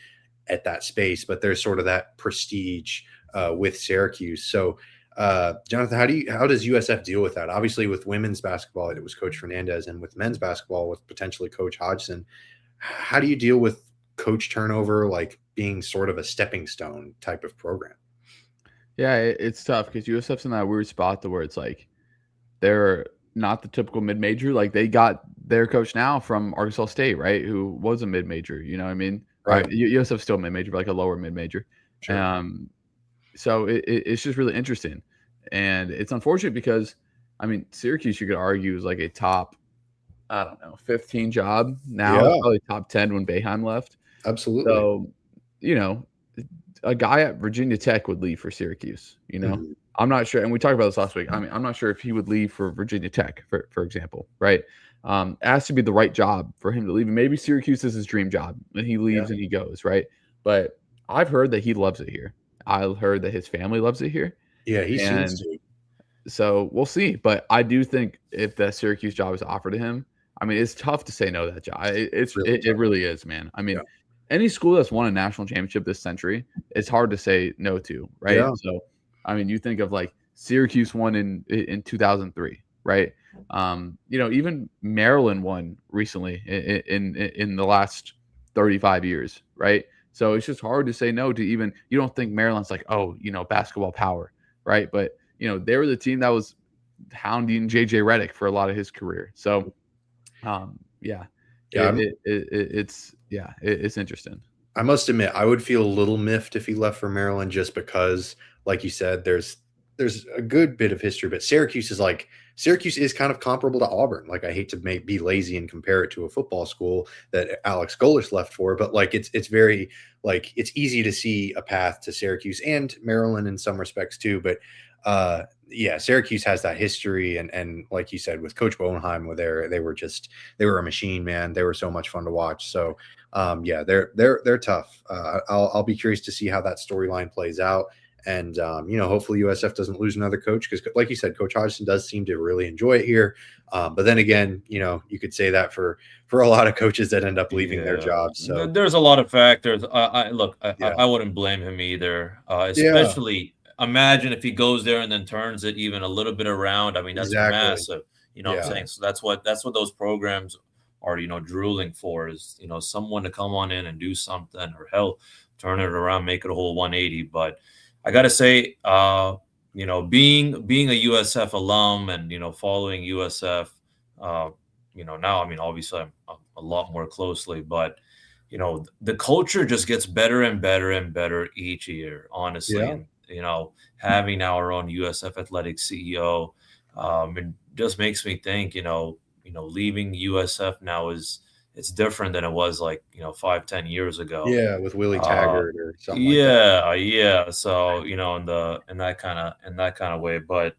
at that space, but there's sort of that prestige with Syracuse. So Jonathan, how does USF deal with that? Obviously with women's basketball, it was Coach Fernandez, and with men's basketball with potentially Coach Hodgson, how do you deal with coach turnover, being sort of a stepping stone type of program?
Yeah, it's tough because USF's in that weird spot where it's they're not the typical mid-major. They got their coach now from Arkansas State, right, who was a mid-major. You know what I mean? Right. USF's still mid-major, but a lower mid-major. Sure. So it's just really interesting. And it's unfortunate because, I mean, Syracuse, you could argue, is a top, 15 job now. Yeah. Probably top 10 when Boeheim left.
Absolutely.
So, a guy at Virginia Tech would leave for Syracuse, I'm not sure, and we talked about this last week. I mean, I'm not sure if he would leave for Virginia Tech, for example, right? It has to be the right job for him to leave. And maybe Syracuse is his dream job, and he leaves and he goes, right? But I've heard that he loves it here. I've heard that his family loves it here.
Yeah, he seems to.
So we'll see. But I do think if the Syracuse job is offered to him, I mean, it's tough to say no to that job. It really is, man. I mean, any school that's won a national championship this century, it's hard to say no to, right?
Yeah.
So, I mean, you think of like Syracuse won in 2003, right? Even Maryland won recently in the last 35 years, right? So it's just hard to say no to even. You don't think Maryland's like, oh, basketball power, right? But they were the team that was hounding JJ Redick for a lot of his career. So, it's interesting.
I must admit, I would feel a little miffed if he left for Maryland, just because, like you said, there's a good bit of history, but Syracuse is kind of comparable to Auburn. Like, I hate to be lazy and compare it to a football school that Alex Golesh left for, but like it's very, like, it's easy to see a path to Syracuse and Maryland in some respects too. But Syracuse has that history, and like you said, with Coach Bowenheim, they were a machine, man. They were so much fun to watch. So they're tough. I'll be curious to see how that storyline plays out. And, hopefully USF doesn't lose another coach, because, like you said, Coach Hodgson does seem to really enjoy it here. But then again, you could say that for a lot of coaches that end up leaving their jobs. So
there's a lot of factors. I wouldn't blame him either. Especially imagine if he goes there and then turns it even a little bit around. I mean, that's massive. You know what I'm saying? So that's what those programs are, drooling for, is, someone to come on in and do something, or hell, turn it around, make it a whole 180. But I got to say, being a USF alum and, following USF, now, I mean, obviously I'm a lot more closely, but, the culture just gets better and better and better each year, honestly. And, having our own USF athletic CEO, it just makes me think, leaving USF now it's different than it was, like, 5-10 years ago.
Yeah, with Willie Taggart or something.
So, in that kind of way. But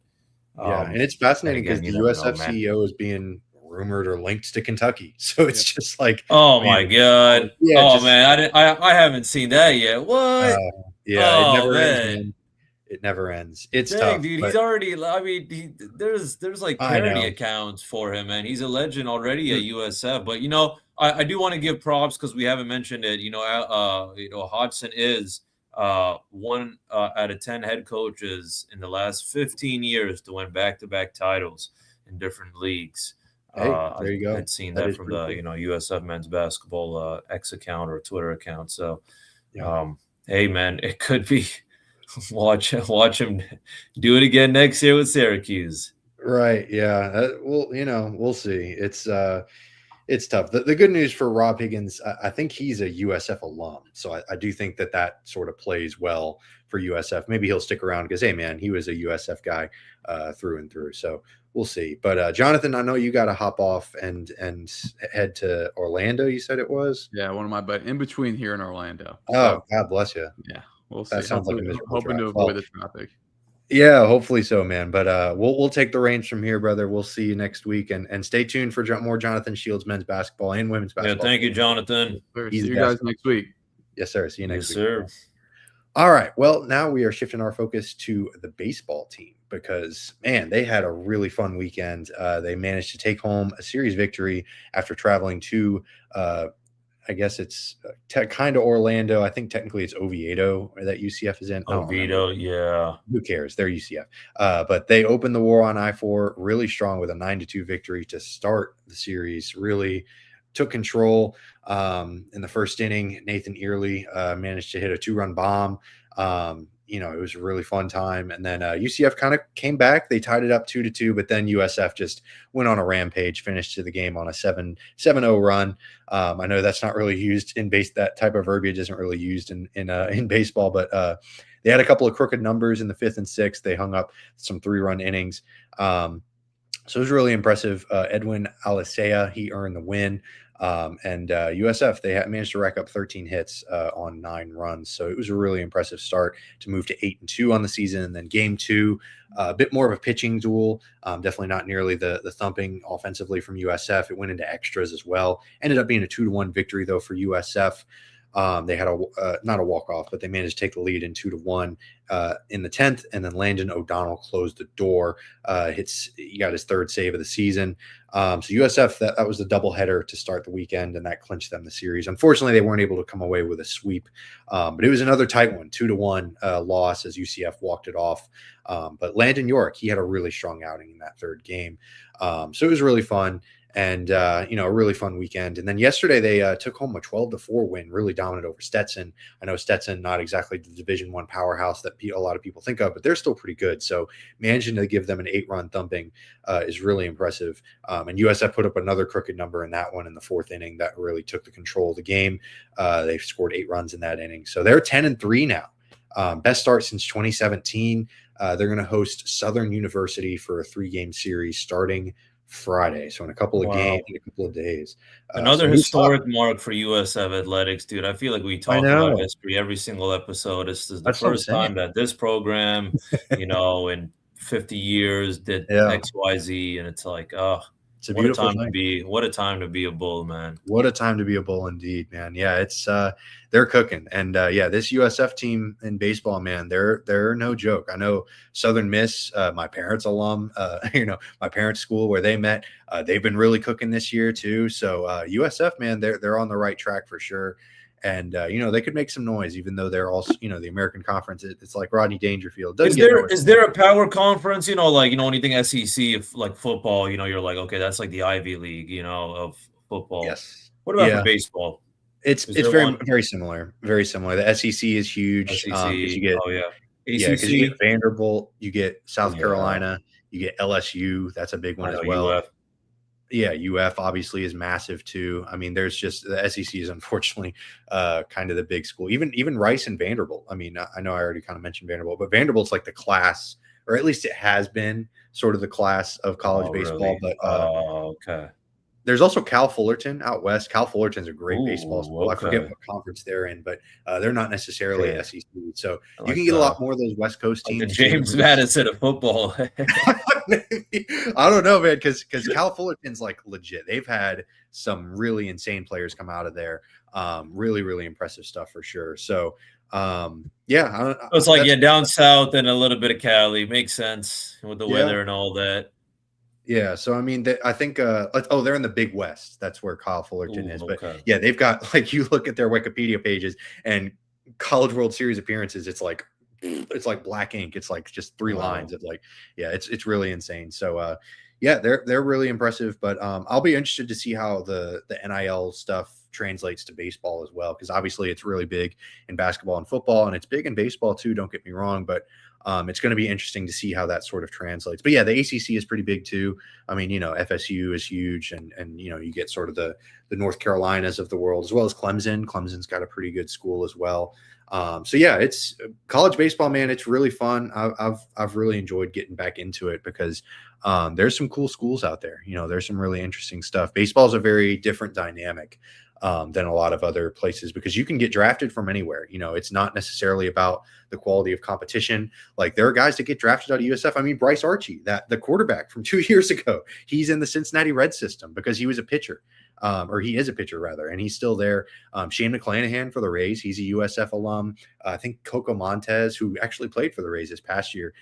and it's fascinating because the USF CEO is being rumored or linked to Kentucky. So it's just like,
oh my God. Man, I haven't seen that yet. What?
It never ends, man. It never ends. It's tough,
dude. He's already. I mean, there's like parody accounts for him, and he's a legend already at USF. But I do want to give props, because we haven't mentioned it. Hodgson is one out of 10 head coaches in the last 15 years to win back-to-back titles in different leagues.
Hey, there you go.
I'd seen that from the USF men's basketball X account or Twitter account. So, hey man, it could be. Watch him do it again next year with Syracuse.
Right. Yeah. We'll see. It's tough. The good news for Rob Higgins, I think he's a USF alum. So I do think that sort of plays well for USF. Maybe he'll stick around because, hey, man, he was a USF guy through and through. So we'll see. But Jonathan, I know you got to hop off and head to Orlando, you said it was?
Yeah, one of my buddies in between here in Orlando.
Oh, God bless you.
Yeah. We'll see.
That sounds like a miserable
hoping to avoid the traffic.
Yeah, hopefully so, man. But we'll take the reins from here, brother. We'll see you next week, and stay tuned for more Jonathan Shields men's basketball and women's basketball.
Yeah, thank you, Jonathan.
See you guys next week.
Yes, sir. See you next week.
Sir.
All right. Well, now we are shifting our focus to the baseball team, because, man, they had a really fun weekend. They managed to take home a series victory after traveling to I guess it's kind of Orlando. I think technically it's Oviedo that UCF is in.
Oviedo, yeah.
Who cares? They're UCF. But they opened the war on I-4 really strong with a 9-2 victory to start the series. Really took control in the first inning. Nathan Early managed to hit a 2-run bomb. It was a really fun time. And then UCF kind of came back. They tied it up 2-2, but then USF just went on a rampage, finished to the game on a 7-0 run. I know that's not really used in that type of verbiage isn't really used in baseball, but they had a couple of crooked numbers in the 5th and 6th. They hung up some 3-run innings. So it was really impressive. Edwin Alisea, he earned the win. And USF, they managed to rack up 13 hits on 9 runs. So it was a really impressive start to move to 8-2 on the season. And then game 2, a bit more of a pitching duel. Definitely not nearly the thumping offensively from USF. It went into extras as well. Ended up being a 2-1 victory, though, for USF. They had not a walk-off, but they managed to take the lead in 2-1 in the 10th, and then Landon O'Donnell closed the door. He got his 3rd save of the season. So USF, that was the doubleheader to start the weekend, and that clinched them the series. Unfortunately, they weren't able to come away with a sweep, but it was another tight one, 2-1 loss as UCF walked it off. But Landon York, he had a really strong outing in that 3rd game. So it was really fun. And, a really fun weekend. And then yesterday they took home a 12-4 win, really dominant over Stetson. I know Stetson, not exactly the Division I powerhouse that a lot of people think of, but they're still pretty good. So managing to give them an 8-run thumping is really impressive. And USF put up another crooked number in that one in the 4th inning that really took the control of the game. They scored 8 runs in that inning. So they're 10-3 now. Best start since 2017. They're going to host Southern University for a 3-game series starting Friday, so in a couple of games, in a couple of days.
Another historic mark for USF athletics, dude. I feel like we talk about history every single episode. This is the first time that this program, in 50 years did XYZ, and it's like, it's a beautiful time. What a time to be a Bull, man.
What a time to be a Bull indeed, man. Yeah, it's they're cooking. And this USF team in baseball, man, they're no joke. I know Southern Miss, my parents' alum, my parents' school where they met, they've been really cooking this year too. So USF, man, they're on the right track for sure. And, they could make some noise, even though they're also, the American Conference. It's like Rodney Dangerfield.
Is there a power conference, when you think SEC, like football, you're like, okay, that's like the Ivy League, of football.
Yes.
What about for baseball?
It's very similar. Very similar. The SEC is huge.
SEC,
you get,
ACC.
You get Vanderbilt, you get South Carolina, you get LSU. That's a big one as well. UF. Yeah, UF obviously is massive too. I mean, there's just the SEC is unfortunately kind of the big school. Even Rice and Vanderbilt. I mean, I know I already kind of mentioned Vanderbilt, but Vanderbilt's like the class, or at least it has been sort of the class of college baseball.
Really?
But
okay.
There's also Cal Fullerton out west. Cal Fullerton's a great baseball school. Okay. I forget what conference they're in, but they're not necessarily SEC. So you can get a lot more of those West Coast teams.
Like James Madison of football.
I don't know, man, because Cal Fullerton's like legit. They've had some really insane players come out of there. Really, really impressive stuff for sure. So,
it's like down south and a little bit of Cali. Makes sense with the weather and all that.
Yeah, so I mean, I think they're in the Big West. That's where Kyle Fullerton is. But they've got, like, you look at their Wikipedia pages and College World Series appearances. It's like black ink. It's like just 3 lines of like, it's really insane. So they're really impressive. But I'll be interested to see how the NIL stuff translates to baseball as well, because obviously it's really big in basketball and football, and it's big in baseball too. Don't get me wrong, but it's going to be interesting to see how that sort of translates. But the ACC is pretty big too. I mean, FSU is huge, and you get sort of the North Carolinas of the world, as well as Clemson. Clemson's got a pretty good school as well. It's college baseball, man. It's really fun. I've really enjoyed getting back into it because there's some cool schools out there. There's some really interesting stuff. Baseball is a very different dynamic than a lot of other places, because you can get drafted from anywhere. It's not necessarily about the quality of competition. Like, there are guys that get drafted out of USF. I mean, Bryce Archie, the quarterback from 2 years ago, he's in the Cincinnati Reds system because he was a pitcher. Or he is a pitcher rather, and he's still there. Shane McClanahan for the Rays, he's a USF alum. I think Coco Montez, who actually played for the Rays this past year,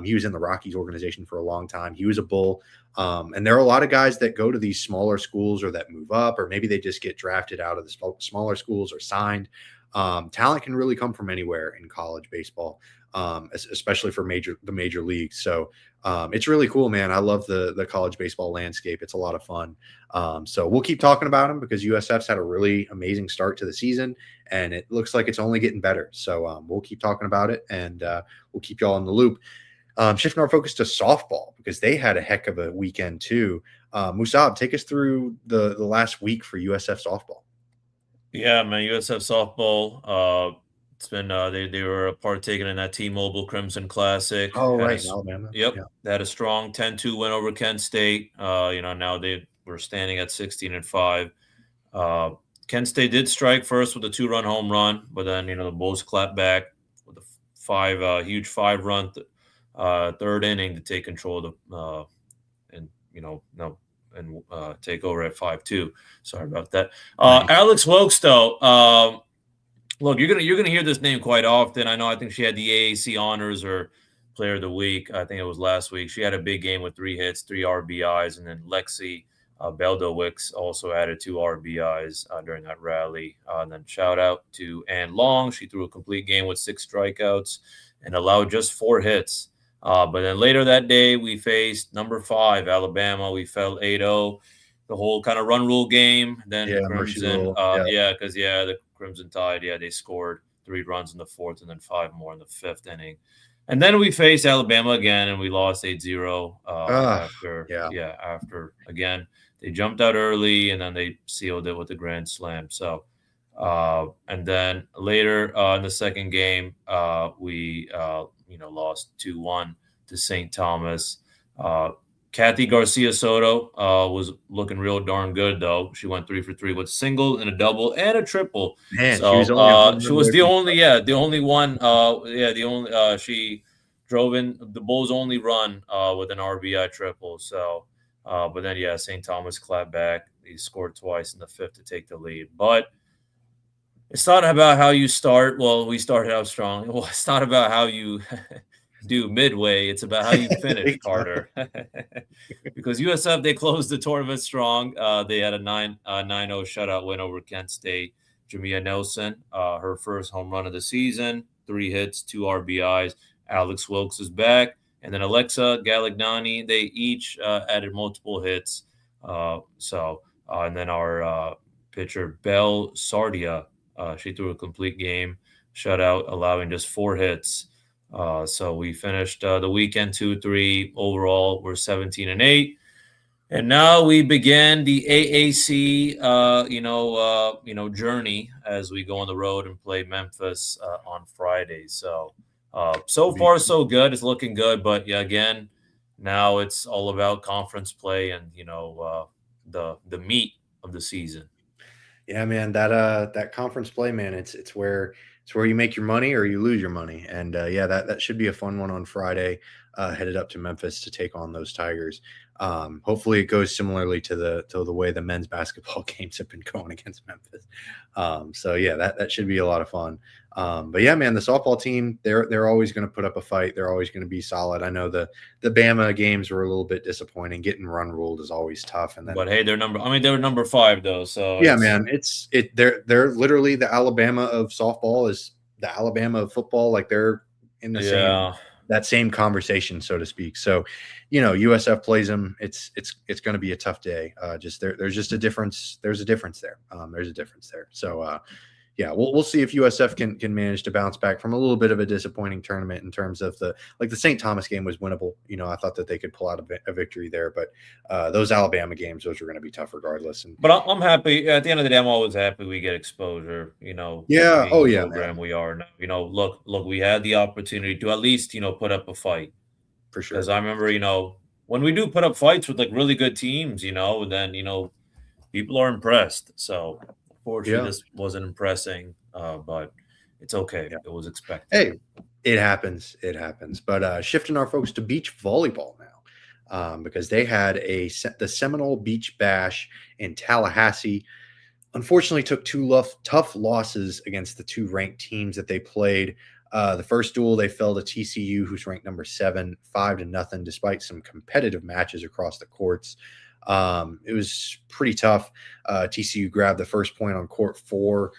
he was in the Rockies organization for a long time. He was a Bull. And there are a lot of guys that go to these smaller schools, or that move up, or maybe they just get drafted out of the smaller schools or signed. Talent can really come from anywhere in college baseball, especially for the major leagues. So it's really cool, man. I love the college baseball landscape. It's a lot of fun. So we'll keep talking about them, because USF's had a really amazing start to the season, and it looks like it's only getting better. So we'll keep talking about it, and we'll keep y'all in the loop. Shifting our focus to softball, because they had a heck of a weekend too. Musab, take us through the last week for USF softball.
Yeah, man, USF softball. It's been they were partaking in that T-Mobile Crimson Classic.
Oh, right, in Alabama.
Yep, they had a strong 10-2 win over Kent State. Now they were standing at 16-5. Kent State did strike first with a 2-run home run, but then the Bulls clapped back with a huge 5-run third inning to take control of the take over at 5-2. Sorry about that. Alex Wilkes, though, look, you're gonna hear this name quite often. I think she had the AAC honors or Player of the Week. I think it was last week. She had a big game with 3 hits, 3 RBIs, and then Lexi Beldowicz also added 2 RBIs during that rally. And then shout out to Ann Long. She threw a complete game with 6 strikeouts and allowed just 4 hits. But then later that day, we faced number 5, Alabama. We fell 8-0. The whole kind of run rule game. Then the Crimson, the Crimson Tide, they scored 3 runs in the 4th and then 5 more in the 5th inning. And then we faced Alabama again, and we lost 8-0 after again. They jumped out early, and then they sealed it with a grand slam. So, and then later in the second game, we lost 2-1 to St. Thomas. Kathy Garcia Soto was looking real darn good, though. She went 3 for 3 with a single and a double and a triple.
Man,
so she was the only one. She drove in the Bulls' only run with an RBI triple. So, but then St. Thomas clapped back. He scored twice in the 5th to take the lead. But it's not about how you start. Well, we started out strong. Well, it's not about how you do midway. It's about how you finish, Carter. Because USF, they closed the tournament strong. They had a 9-0 shutout win over Kent State. Jamia Nelson, her first home run of the season, 3 hits, 2 RBIs. Alex Wilkes is back. And then Alexa Galignani, they each added multiple hits. And then our pitcher, Belle Sardia, she threw a complete game shutout, allowing just 4 hits. So we finished the weekend 2-3. Overall, we're 17-8. And now we begin the AAC, journey as we go on the road and play Memphis on Friday. So far so good. It's looking good, but again, now it's all about conference play and the meat of the season.
Yeah, man, that conference play, man, it's where you make your money or you lose your money. And that should be a fun one on Friday, headed up to Memphis to take on those Tigers. Hopefully it goes similarly to the way the men's basketball games have been going against Memphis. That should be a lot of fun. But yeah, man, the softball team, they're always going to put up a fight. They're always going to be solid. I know the Bama games were a little bit disappointing. Getting run ruled is always tough. And then,
but hey, they were number 5 though. So
yeah, man, they're literally the Alabama of softball is the Alabama of football. Like they're in the same conversation, so to speak. So, USF plays them. It's going to be a tough day. There's just a difference. There's a difference there. So, we'll see if USF can manage to bounce back from a little bit of a disappointing tournament in terms of the St. Thomas game was winnable. I thought that they could pull out a victory there, but those Alabama games, those are going to be tough regardless.
But I'm happy. At the end of the day, I'm always happy we get exposure.
Yeah. Oh yeah.
Program we are now. Look, we had the opportunity to at least put up a fight.
For sure.
Because I remember, when we do put up fights with really good teams, and then people are impressed. So. Unfortunately, this wasn't impressing, but it's okay. Yeah. It was expected.
Hey, it happens. But shifting our focus to beach volleyball now, because they had the Seminole Beach Bash in Tallahassee. Unfortunately, took 2 tough losses against the 2 ranked teams that they played. The first duel, they fell to TCU, who's ranked number 7, 5-0, despite some competitive matches across the courts. It was pretty tough. TCU grabbed the first point on court 4.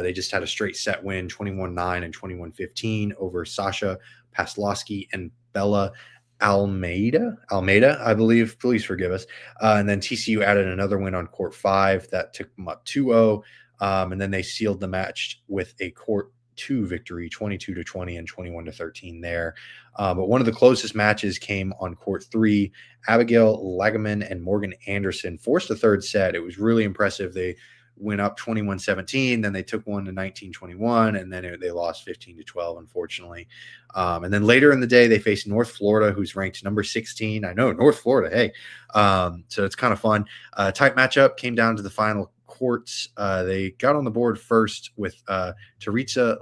They just had a straight set win, 21-9 and 21-15 over Sasha Paslowski and Bella Almeida, I believe. Please forgive us. And then TCU added another win on court 5 that took them up 2-0. And then they sealed the match with a court 2 victory, 22-20 and 21-13 there. But one of the closest matches came on court 3. Abigail Lagaman and Morgan Anderson forced a third set. It was really impressive. They went up 21-17, then they took one to 19-21, and then they lost 15-12, unfortunately. And then later in the day, they faced North Florida, who's ranked number 16. I know, North Florida, hey. So it's kind of fun. Tight matchup, came down to the final courts. They got on the board first with Teresa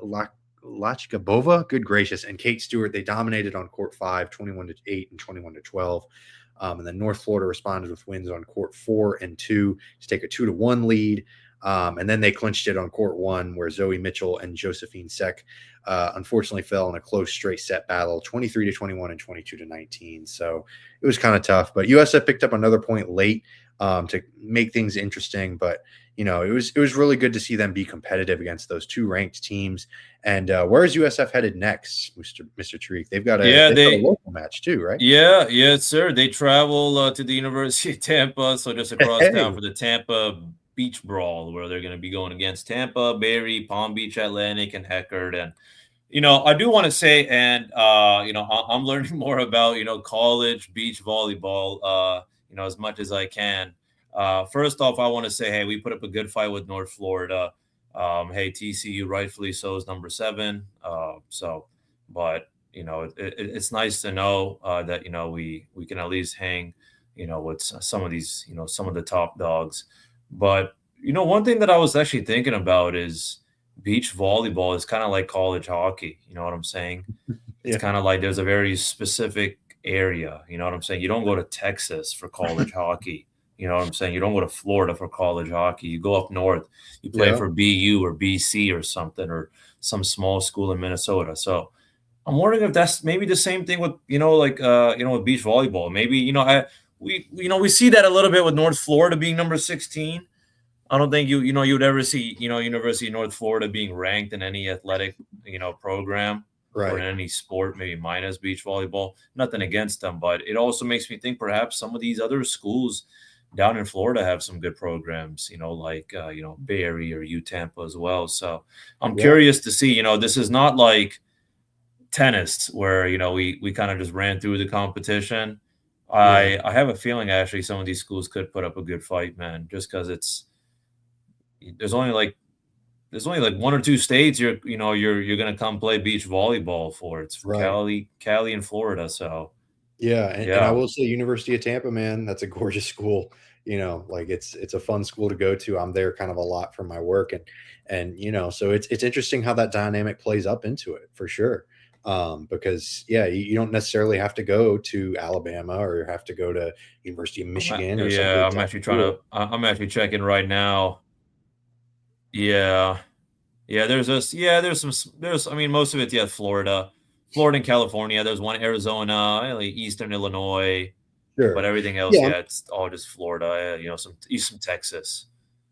Lachkabova, good gracious, and Kate Stewart. They dominated on court 5, 21-8 and 21-12. And then North Florida responded with wins on court 4 and 2 to take a 2-1 lead. And then they clinched it on court 1, where Zoe Mitchell and Josephine Seck unfortunately fell in a close straight set battle, 23-21 and 22-19. So it was kind of tough, but USF picked up another point late to make things interesting. But it was really good to see them be competitive against those two ranked teams. And where is USF headed next, Mr. Tariq? They've got a local match too, right?
Yeah, yes, sir. They travel to the University of Tampa, so just across town for the Tampa Beach Brawl, where they're going to be going against Tampa, Barry, Palm Beach Atlantic, and Eckerd. And I do want to say, and I'm learning more about college beach volleyball, as much as I can. First off, I want to say, hey, we put up a good fight with North Florida. Hey, TCU rightfully so is number 7. But it's nice to know that we can at least hang with some of these some of the top dogs. But one thing that I was actually thinking about is beach volleyball is kind of like college hockey. You know what I'm saying? It's kind of like there's a very specific area. You know what I'm saying? You don't go to Texas for college hockey. You know what I'm saying? You don't go to Florida for college hockey. You go up north. You play for BU or BC or something, or some small school in Minnesota. So I'm wondering if that's maybe the same thing with with beach volleyball. Maybe we see that a little bit with North Florida being number 16. I don't think you'd ever see University of North Florida being ranked in any athletic program. Right. Or in any sport, maybe minus beach volleyball. Nothing against them, but it also makes me think perhaps some of these other schools down in Florida have some good programs, like Barry or UTampa as well. So I'm curious to see, this is not like tennis where, we kind of just ran through the competition. I have a feeling actually some of these schools could put up a good fight, man, just because there's only like 1 or 2 states you're going to come play beach volleyball for. It's Cali and Florida. So
and I will say University of Tampa, man, that's a gorgeous school. It's a fun school to go to. I'm there kind of a lot for my work, and so it's interesting how that dynamic plays up into it for sure. Because you don't necessarily have to go to Alabama or have to go to University of Michigan or something.
I'm actually checking right now. There's most of it, Florida and California. There's one Arizona, Eastern Illinois, but everything else, it's all just Florida, some Texas.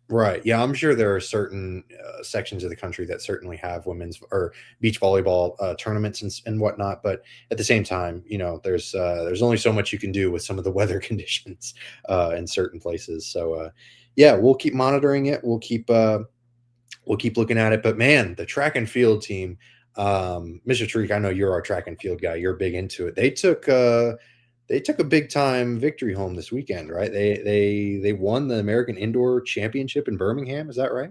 Right. Yeah, I'm sure there are certain sections of the country that certainly have women's or beach volleyball tournaments and whatnot. But at the same time, there's only so much you can do with some of the weather conditions in certain places. So, we'll keep monitoring it. We'll keep looking at it. But man, the track and field team, Mr. Tariq, I know you're our track and field guy. You're big into it. They took a big time victory home this weekend, right? They won the American Indoor Championship in Birmingham. Is that right?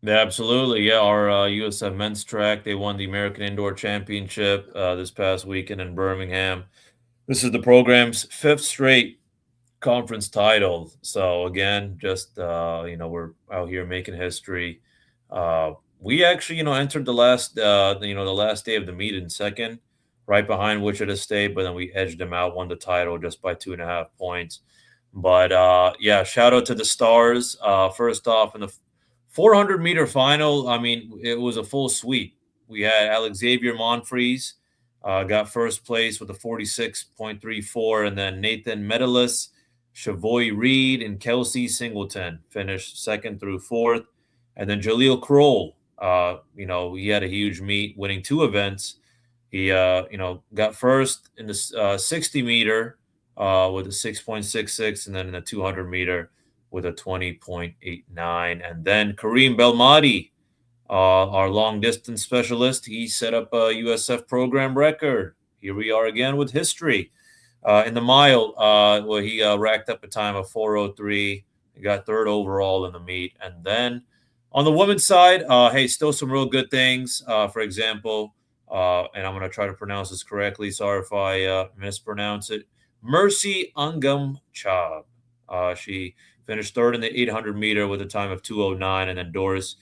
Yeah, absolutely. Yeah, our USF men's track, they won the American Indoor Championship this past weekend in Birmingham. This is the program's 5th straight conference title. So again, just we're out here making history. We actually entered the last day of the meet in second, right behind Wichita State, but then we edged them out, won the title just by 2.5 points. But shout out to the Stars. First off, in the 400-meter final, it was a full sweep. We had Xavier Monfries got first place with a 46.34, and then Nathan Medalis, Chavoy Reed, and Kelsey Singleton finished second through fourth. And then Jaleel Kroll, he had a huge meet, winning 2 events. He, got first in the 60-meter with a 6.66, and then in the 200-meter with a 20.89. And then Kareem Belmadi, our long-distance specialist, he set up a USF program record. Here we are again with history. In the mile, where he racked up a time of 4:03. He got 3rd overall in the meet. And then on the women's side, still some real good things. For example, and I'm going to try to pronounce this correctly. Sorry if I mispronounce it. Mercy Ungum Chab. She finished third in the 800 meter with a time of 2:09, and then Doris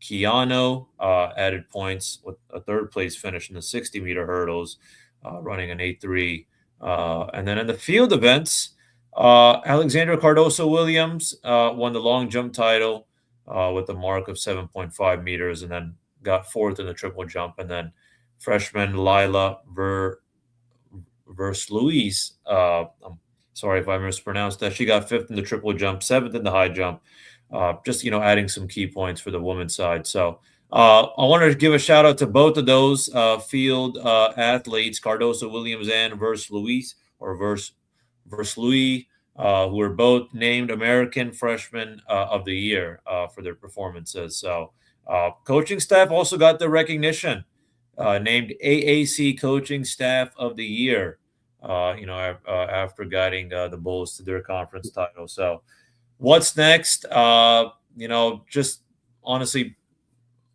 Keano added points with a third place finish in the 60 meter hurdles, running an 8:3. And then in the field events, Alexandra Cardoso Williams won the long jump title with a mark of 7.5 meters, and then got fourth in the triple jump. And then freshman Lila Versluis, I'm sorry if I mispronounced that, she got fifth in the triple jump, seventh in the high jump. Just, adding some key points for the women's side. So I wanted to give a shout out to both of those field athletes, Cardoso Williams and Versluis, who were both named American Freshman of the Year for their performances. So coaching staff also got the recognition, named AAC Coaching Staff of the Year, after guiding the Bulls to their conference title. So what's next? Just honestly,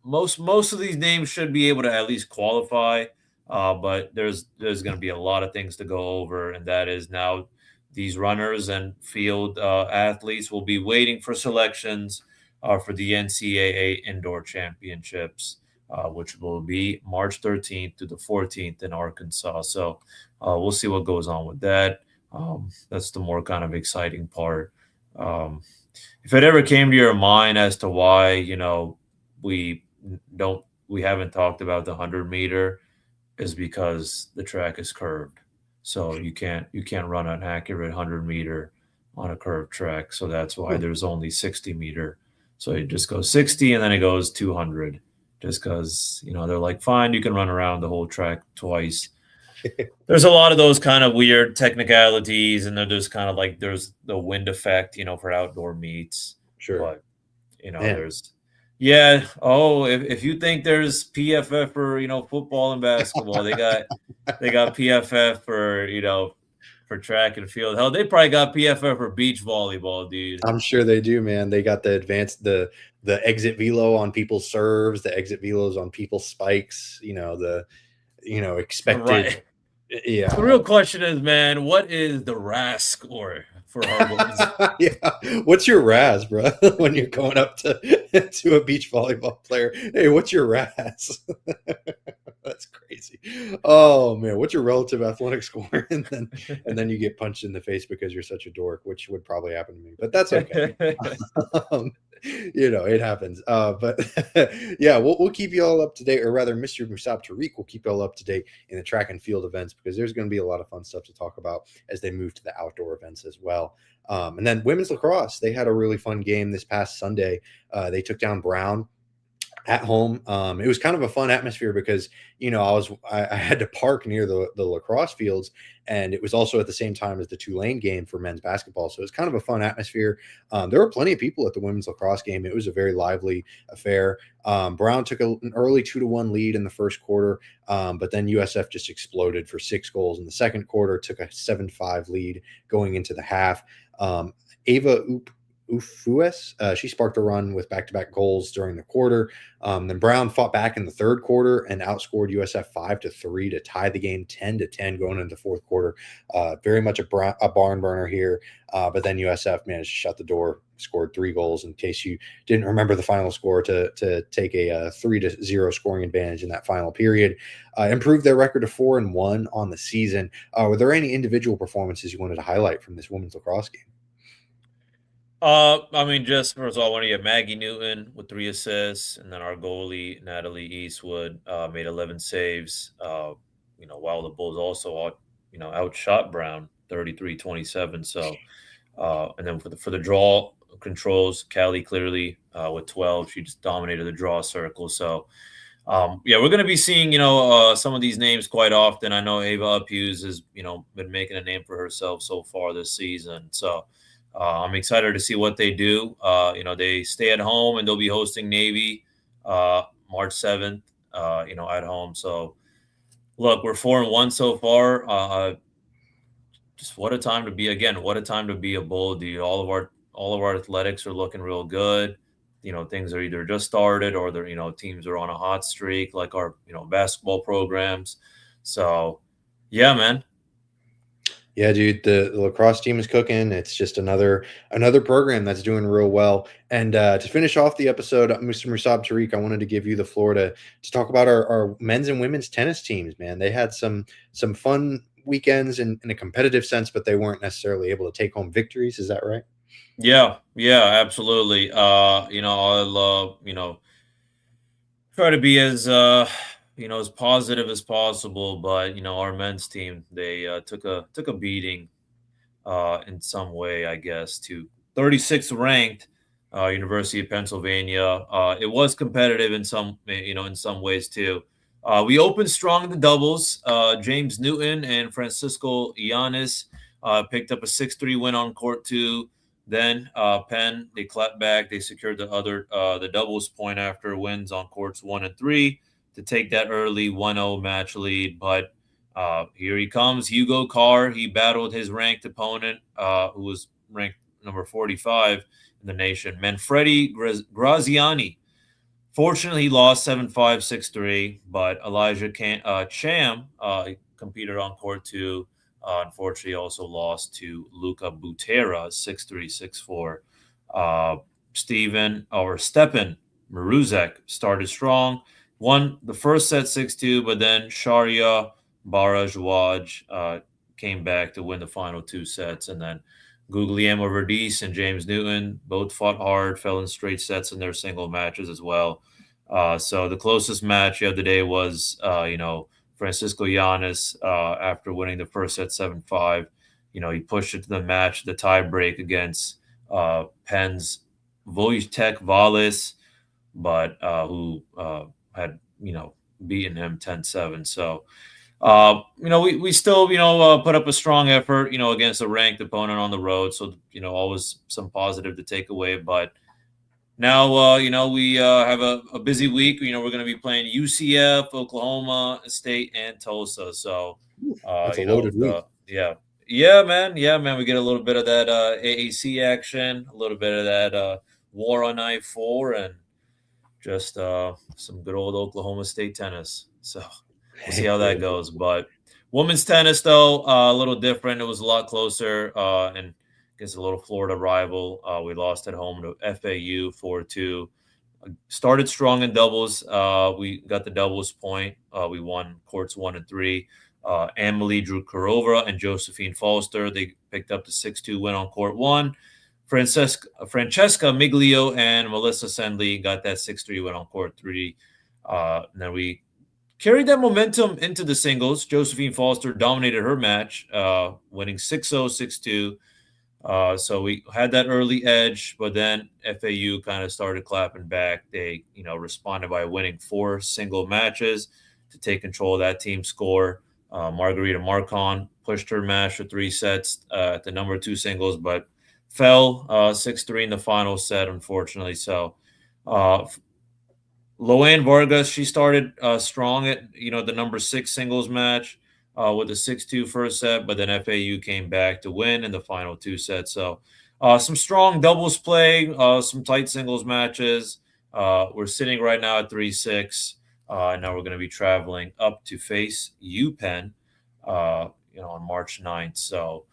most of these names should be able to at least qualify, but there's going to be a lot of things to go over, and that is now these runners and field athletes will be waiting for selections for the NCAA Indoor Championships, which will be March 13th to the 14th in Arkansas. So we'll see what goes on with that. That's the more kind of exciting part. If it ever came to your mind as to why, we haven't talked about the 100 meter, is because the track is curved. So you can't run an accurate 100 meter on a curved track. So that's why there's only 60 meter. So it just goes 60 and then it goes 200, just because, they're like, fine, you can run around the whole track twice. There's a lot of those kind of weird technicalities, and there's kind of like there's the wind effect, for outdoor meets.
Sure.
But, there's if you think there's PFF for, football and basketball, they got PFF for track and field. Hell, they probably got PFF for beach volleyball, dude.
I'm sure they do, man. They got the advanced, the exit velo on people's serves, the exit velos on people's spikes, expected.
Right.
Yeah.
The real question is, man, what is the RAS score for our boys?
Yeah. What's your RAS, bro? When you're going up to a beach volleyball player, hey, what's your RAS? That's crazy. Oh man, what's your relative athletic score? And then you get punched in the face because you're such a dork, which would probably happen to me, but that's okay. It happens. But yeah, we'll keep you all up to date, or rather, Mr. Musab Tariq will keep you all up to date in the track and field events, because there's going to be a lot of fun stuff to talk about as they move to the outdoor events as well. And then women's lacrosse, they had a really fun game this past Sunday. They took down Brown at home. It was kind of a fun atmosphere because, I had to park near the lacrosse fields, and it was also at the same time as the Tulane game for men's basketball. So it was kind of a fun atmosphere. There were plenty of people at the women's lacrosse game. It was a very lively affair. Brown took an early 2-1 lead in the first quarter, but then USF just exploded for 6 goals in the second quarter, took a 7-5 lead going into the half. Ava Ufues, she sparked a run with back-to-back goals during the quarter. Then Brown fought back in the third quarter and outscored USF 5-3 to tie the game 10-10 going into the fourth quarter. Very much a barn burner here, but then USF managed to shut the door, scored 3 goals. In case you didn't remember the final score, to take a 3-0 scoring advantage in that final period, improved their record to 4-1 on the season. Were there any individual performances you wanted to highlight from this women's lacrosse game?
Just first of all, I want to get Maggie Newton with 3 assists, and then our goalie Natalie Eastwood made 11 saves. While the Bulls also outshot Brown 33-27. So, and then for the draw controls, Callie clearly with 12, she just dominated the draw circle. So, we're going to be seeing some of these names quite often. I know Ava Uphughes has been making a name for herself so far this season. So. I'm excited to see what they do. They stay at home and they'll be hosting Navy March 7th, at home. So, look, we're 4-1 so far. Just what a time to be a Bull, dude. All of our athletics are looking real good. Things are either just started or they're, teams are on a hot streak, like our, basketball programs. So, yeah, man.
Yeah, dude, the lacrosse team is cooking. It's just another program that's doing real well. And to finish off the episode, Mr. Musab Tariq, I wanted to give you the floor to talk about our men's and women's tennis teams. Man, they had some fun weekends in a competitive sense, but they weren't necessarily able to take home victories. Is that right?
Yeah, absolutely. I'll try to be as as positive as possible, but our men's team, they took a beating in some way, I guess, to 36th ranked University of Pennsylvania. It was competitive in some ways too. We opened strong in the doubles. James Newton and Francisco Yanis picked up a 6-3 win on court two. Then Penn, they clapped back. They secured the doubles point after wins on courts 1 and 3 to take that early 1-0 match lead. But here he comes, Hugo Carr. He battled his ranked opponent, who was ranked number 45 in the nation, Manfredi Graziani. Fortunately, he lost 7-5, 6-3, but Elijah Cham competed on court two. Unfortunately, also lost to Luca Butera, 6-3, 6-4. Stepan Maruzek started strong, won the first set 6-2, but then Sharia Barajwaj came back to win the final two sets. And then Guglielmo Verdes and James Newton both fought hard, fell in straight sets in their single matches as well. So the closest match of the day was, Francisco Yanis, after winning the first set 7-5. He pushed it to the match, the tie break against Penn's Wojtek Wallace, but who had, beaten him 10-7. So, we still, put up a strong effort, against a ranked opponent on the road. So, always some positive to take away. But now, we have a busy week. We're going to be playing UCF, Oklahoma State, and Tulsa. So,
that's a loaded week.
Yeah, man. We get a little bit of that AAC action, a little bit of that war on I-4, and just some good old Oklahoma State tennis. So we'll see how that goes. But women's tennis, though, a little different. It was a lot closer and against a little Florida rival. We lost at home to FAU 4-2. Started strong in doubles. We got the doubles point. We won courts 1 and 3. Amelie Drukarova and Josephine Foster, they picked up the 6-2 win on court 1. Francesca Miglio and Melissa Sendley got that 6-3 win on court 3. And then we carried that momentum into the singles. Josephine Foster dominated her match, winning 6-0, 6-2. So we had that early edge, but then FAU kind of started clapping back. They, responded by winning 4 single matches to take control of that team score. Margarita Marcon pushed her match for 3 sets at the number 2 singles, but fell 6-3 in the final set, unfortunately. So Loanne Vargas, she started strong at the number 6 singles match with a 6-2 first set, but then FAU came back to win in the final 2 sets. So some strong doubles play, some tight singles matches. We're sitting right now at 3-6. And now we're going to be traveling up to face UPenn, on March 9th. So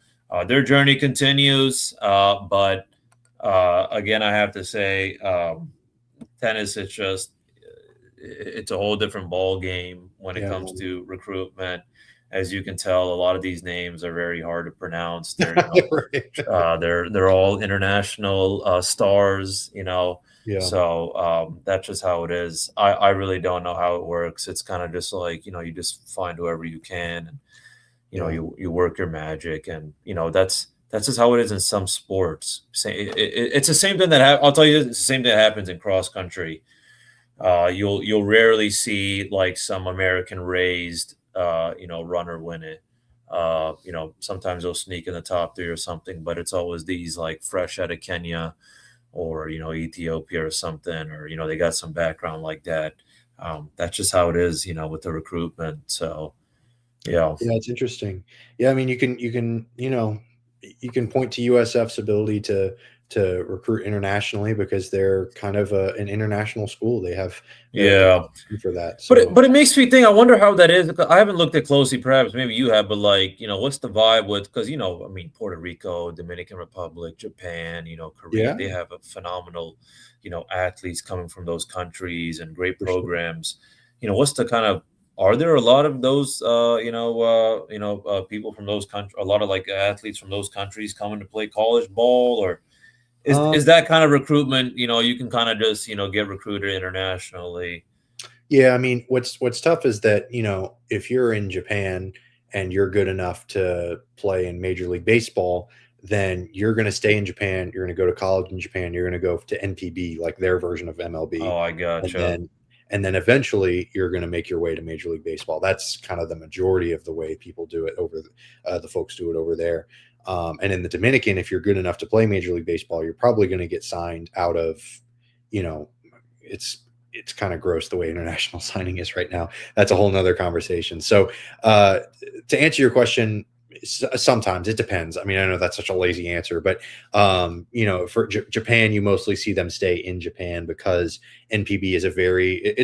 their journey continues. But again, I have to say, tennis, it's a whole different ball game when it comes to recruitment. As you can tell, a lot of these names are very hard to pronounce. They're, they're all international stars, Yeah. So that's just how it is. I really don't know how it works. It's kind of just like, you just find whoever you can, and, you work your magic, and, that's just how it is in some sports. It's the same thing I'll tell you, it's the same thing that happens in cross country. You'll rarely see like some American raised, runner win it. Sometimes they'll sneak in the top 3 or something, but it's always these like fresh out of Kenya or, Ethiopia or something, or, they got some background like that. That's just how it is, with the recruitment. So, yeah,
it's interesting. Yeah. I mean, you can point to USF's ability to to recruit internationally because they're kind of an international school. They have for that.
So. But it makes me think. I wonder how that is. I haven't looked at closely. Perhaps maybe you have. But like, what's the vibe with? Because I mean, Puerto Rico, Dominican Republic, Japan, Korea. They have a phenomenal, athletes coming from those countries and great programs. Sure. What's the kind of? Are there a lot of those, people from those countries? A lot of like athletes from those countries coming to play college ball, or is that kind of recruitment? You can kind of just get recruited internationally.
Yeah, I mean, what's tough is that if you're in Japan and you're good enough to play in Major League Baseball, then you're going to stay in Japan. You're going to go to college in Japan. You're going to go to NPB, like their version of MLB.
Oh, I gotcha.
And then eventually you're going to make your way to Major League Baseball. That's kind of the majority of the way people do it over the folks do it over there. And in the Dominican, if you're good enough to play Major League Baseball, you're probably going to get signed out of, it's kind of gross the way international signing is right now. That's a whole nother conversation. So to answer your question, sometimes it depends. I mean, I know that's such a lazy answer, but for Japan, you mostly see them stay in Japan because NPB is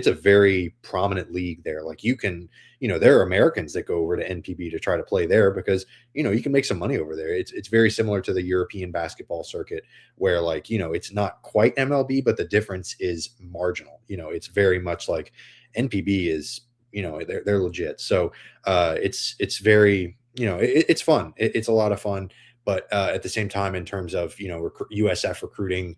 a very prominent league there. Like you can, there are Americans that go over to NPB to try to play there because, you can make some money over there. It's very similar to the European basketball circuit where like, it's not quite MLB, but the difference is marginal. It's very much like NPB is, they're legit. So it's very, it's fun. It's a lot of fun, but at the same time, in terms of USF recruiting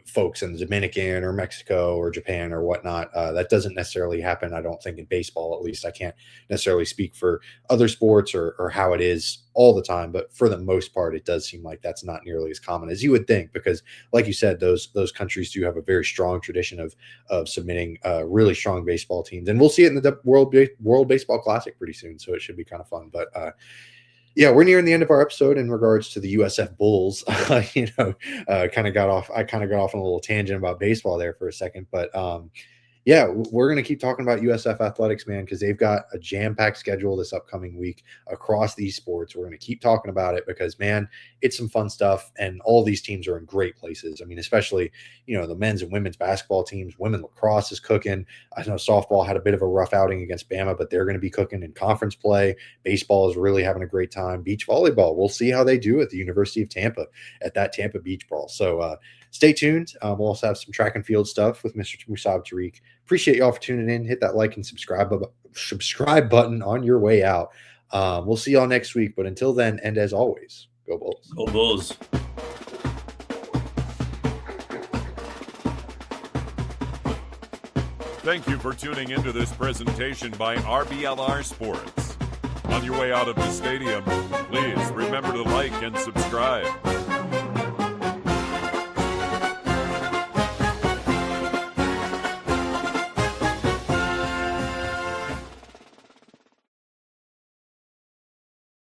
folks in the Dominican or Mexico or Japan or whatnot, that doesn't necessarily happen. I don't think in baseball, at least. I can't necessarily speak for other sports or how it is all the time, but for the most part, it does seem like that's not nearly as common as you would think, because, like you said, those countries do have a very strong tradition of submitting really strong baseball teams, and we'll see it in the World Baseball Classic pretty soon. So it should be kind of fun, but. Yeah, we're nearing the end of our episode in regards to the USF Bulls. I kind of got off on a little tangent about baseball there for a second, but yeah, we're going to keep talking about USF athletics, man, because they've got a jam-packed schedule this upcoming week across these sports. We're going to keep talking about it because, man, it's some fun stuff, and all these teams are in great places. I mean, especially, the men's and women's basketball teams. Women lacrosse is cooking. I know softball had a bit of a rough outing against Bama, but they're going to be cooking in conference play. Baseball is really having a great time. Beach volleyball, we'll see how they do at the University of Tampa at that Tampa Beach Brawl. So stay tuned. We'll also have some track and field stuff with Mr. Musab Tariq. Appreciate y'all for tuning in. Hit that like and subscribe button on your way out. We'll see y'all next week. But until then, and as always, go Bulls.
Go Bulls.
Thank you for tuning into this presentation by RBLR Sports. On your way out of the stadium, please remember to like and subscribe.